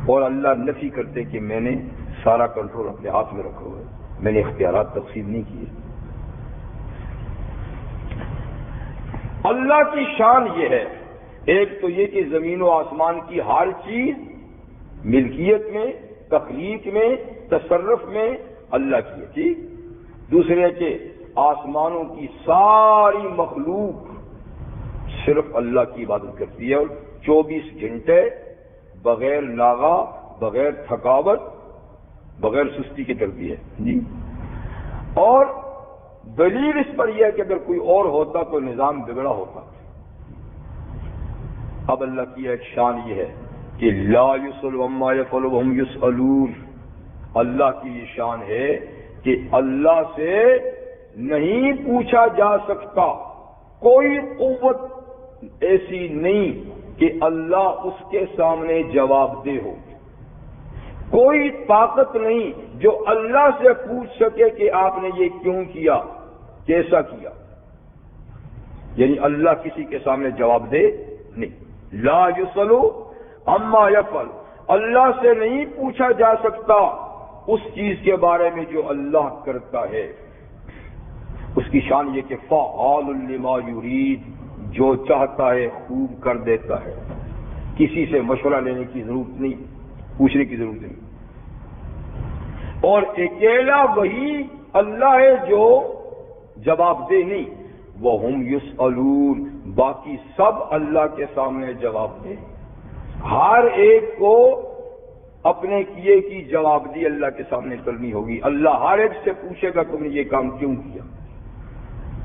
اور اللہ نفی کرتے کہ میں نے سارا کنٹرول اپنے ہاتھ میں رکھا ہوا ہے، میں نے اختیارات تقسیم نہیں کیے۔ اللہ کی شان یہ ہے، ایک تو یہ کہ زمین و آسمان کی ہر چیز ملکیت میں، تخلیق میں، تصرف میں اللہ کی ہے، ٹھیک۔ دوسرے کہ آسمانوں کی ساری مخلوق صرف اللہ کی عبادت کرتی ہے، اور 24 گھنٹے بغیر لاغا، بغیر تھکاوٹ، بغیر سستی کے کرتی ہے جی۔ اور دلیل اس پر یہ ہے کہ اگر کوئی اور ہوتا تو نظام بگڑا ہوتا۔ اب اللہ کی ایک شان یہ ہے کہ لا یسأل عما یفعل وهم یسألون، اللہ کی یہ شان ہے کہ اللہ سے نہیں پوچھا جا سکتا، کوئی قوت ایسی نہیں کہ اللہ اس کے سامنے جواب دہ ہو، کوئی طاقت نہیں جو اللہ سے پوچھ سکے کہ آپ نے یہ کیوں کیا، کیسا کیا، یعنی اللہ کسی کے سامنے جواب دے نہیں۔ لا یسأل عما یفعل، اللہ سے نہیں پوچھا جا سکتا اس چیز کے بارے میں جو اللہ کرتا ہے۔ اس کی شان یہ کہ فعال لما یرید، جو چاہتا ہے خوب کر دیتا ہے، کسی سے مشورہ لینے کی ضرورت نہیں، پوچھنے کی ضرورت نہیں، اور اکیلا وہی اللہ ہے جو جواب دے نہیں، وَهُمْ يُسْأَلُونَ، باقی سب اللہ کے سامنے جواب دے، ہر ایک کو اپنے کیے کی جواب دی اللہ کے سامنے کرنی ہوگی۔ اللہ ہر ایک سے پوچھے گا تم نے یہ کام کیوں کیا،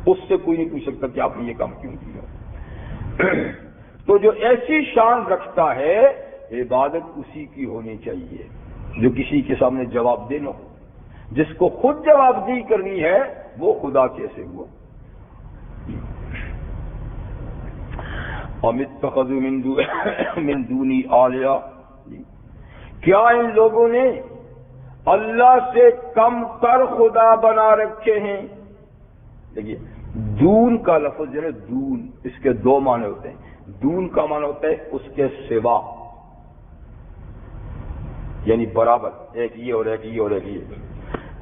اس سے کوئی نہیں پوچھ سکتا کہ آپ نے یہ کام کیوں کیا۔ تو جو ایسی شان رکھتا ہے عبادت اسی کی ہونی چاہیے جو کسی کے سامنے جواب دے نہ ہو، جس کو خود جواب دی کرنی ہے وہ خدا کیسے ہوا۔ ام اتخذوا من دونی آلیہ، کیا ان لوگوں نے اللہ سے کم تر خدا بنا رکھے ہیں۔ دیکھیے دون کا لفظ جو ہے دون، اس کے دو معنی ہوتے ہیں۔ دون کا معنی ہوتا ہے اس کے سوا، یعنی برابر، ایک یہ اور ایک یہ اور ایک یہ،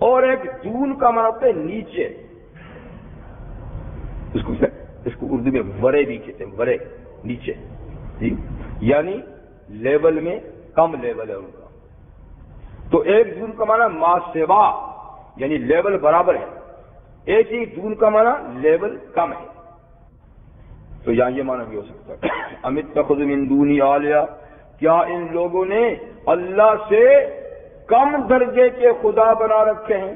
اور ایک دون کا معنی ہوتا ہے نیچے، اس کو اردو میں ورے بھی کہتے ہیں، ورے نیچے جی، یعنی لیول میں کم لیول ہے ان کا۔ تو ایک دون کا معنی ما سوا، یعنی لیول برابر ہے، ایک ہی دون کا معنی لیول کم ہے، تو یہاں یہ معنی بھی ہو سکتا ہے۔ ام اتخذوا من دونی آلیہ، کیا ان لوگوں نے اللہ سے کم درجے کے خدا بنا رکھے ہیں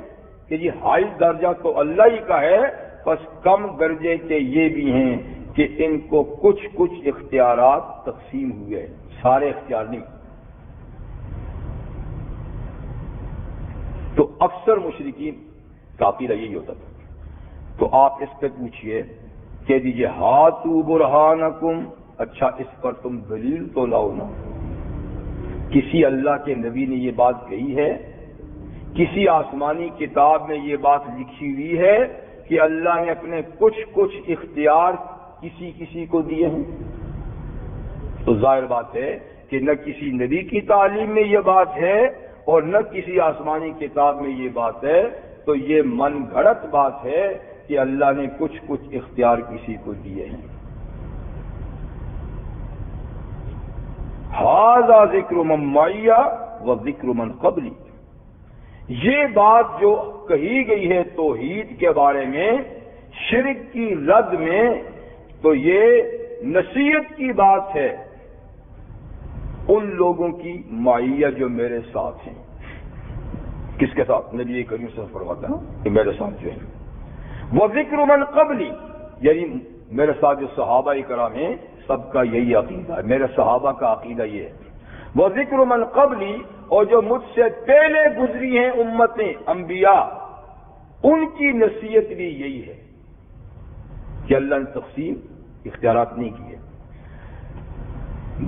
کہ جی ہائی درجہ تو اللہ ہی کا ہے، بس کم درجے کے یہ بھی ہیں کہ ان کو کچھ اختیارات تقسیم ہوئے ہیں، سارے اختیار نہیں۔ تو اکثر مشرکین کا عقیدہ یہی ہوتا تھا، تو آپ اس پہ پوچھئے کہہ دیجئے ہاتو برہانکم، اچھا اس پر تم دلیل تو لاؤ نا، کسی اللہ کے نبی نے یہ بات کہی ہے، کسی آسمانی کتاب میں یہ بات لکھی ہوئی ہے کہ اللہ نے اپنے کچھ اختیار کسی کو دیے ہیں؟ تو ظاہر بات ہے کہ نہ کسی نبی کی تعلیم میں یہ بات ہے اور نہ کسی آسمانی کتاب میں یہ بات ہے، تو یہ من گھڑت بات ہے کہ اللہ نے کچھ اختیار کسی کو دیے ہیں۔ ھذا ذکر من معی وذکر من قبلی، یہ بات جو کہی گئی ہے توحید کے بارے میں، شرک کی رد میں، تو یہ نصیحت کی بات ہے ان لوگوں کی معیت جو میرے ساتھ ہیں۔ کس کے ساتھ؟ نبی کریم صلی اللہ علیہ وسلم فرماتا ہے کہ میرے ساتھ جو ہے وذکر من قبلی، یعنی میرے ساتھ جو صحابہ کرام ہیں سب کا یہی عقیدہ ہے، میرے صحابہ کا عقیدہ یہ ہے۔ وذکر من قبلی، اور جو مجھ سے پہلے گزری ہیں امتیں انبیاء، ان کی نصیحت بھی یہی ہے کہ اللہ نے تقسیم اختیارات نہیں کیے،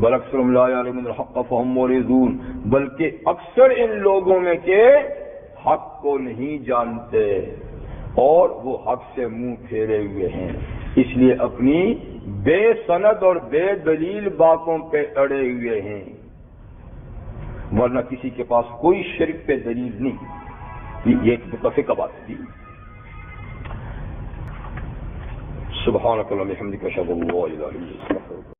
بل اکثرهم لا یعلمون الحق فهم معرضون، بلکہ اکثر ان لوگوں میں کے حق کو نہیں جانتے اور وہ حق سے منہ پھیرے ہوئے ہیں، اس لیے اپنی بے سند اور بے دلیل باتوں پہ اڑے ہوئے ہیں، ورنہ کسی کے پاس کوئی شرک پہ دلیل نہیں۔ یہ ایک متفقہ بات ہے۔ سبحانک اللہم وبحمدک اشہد ان لا الہ الا انت استغفرک۔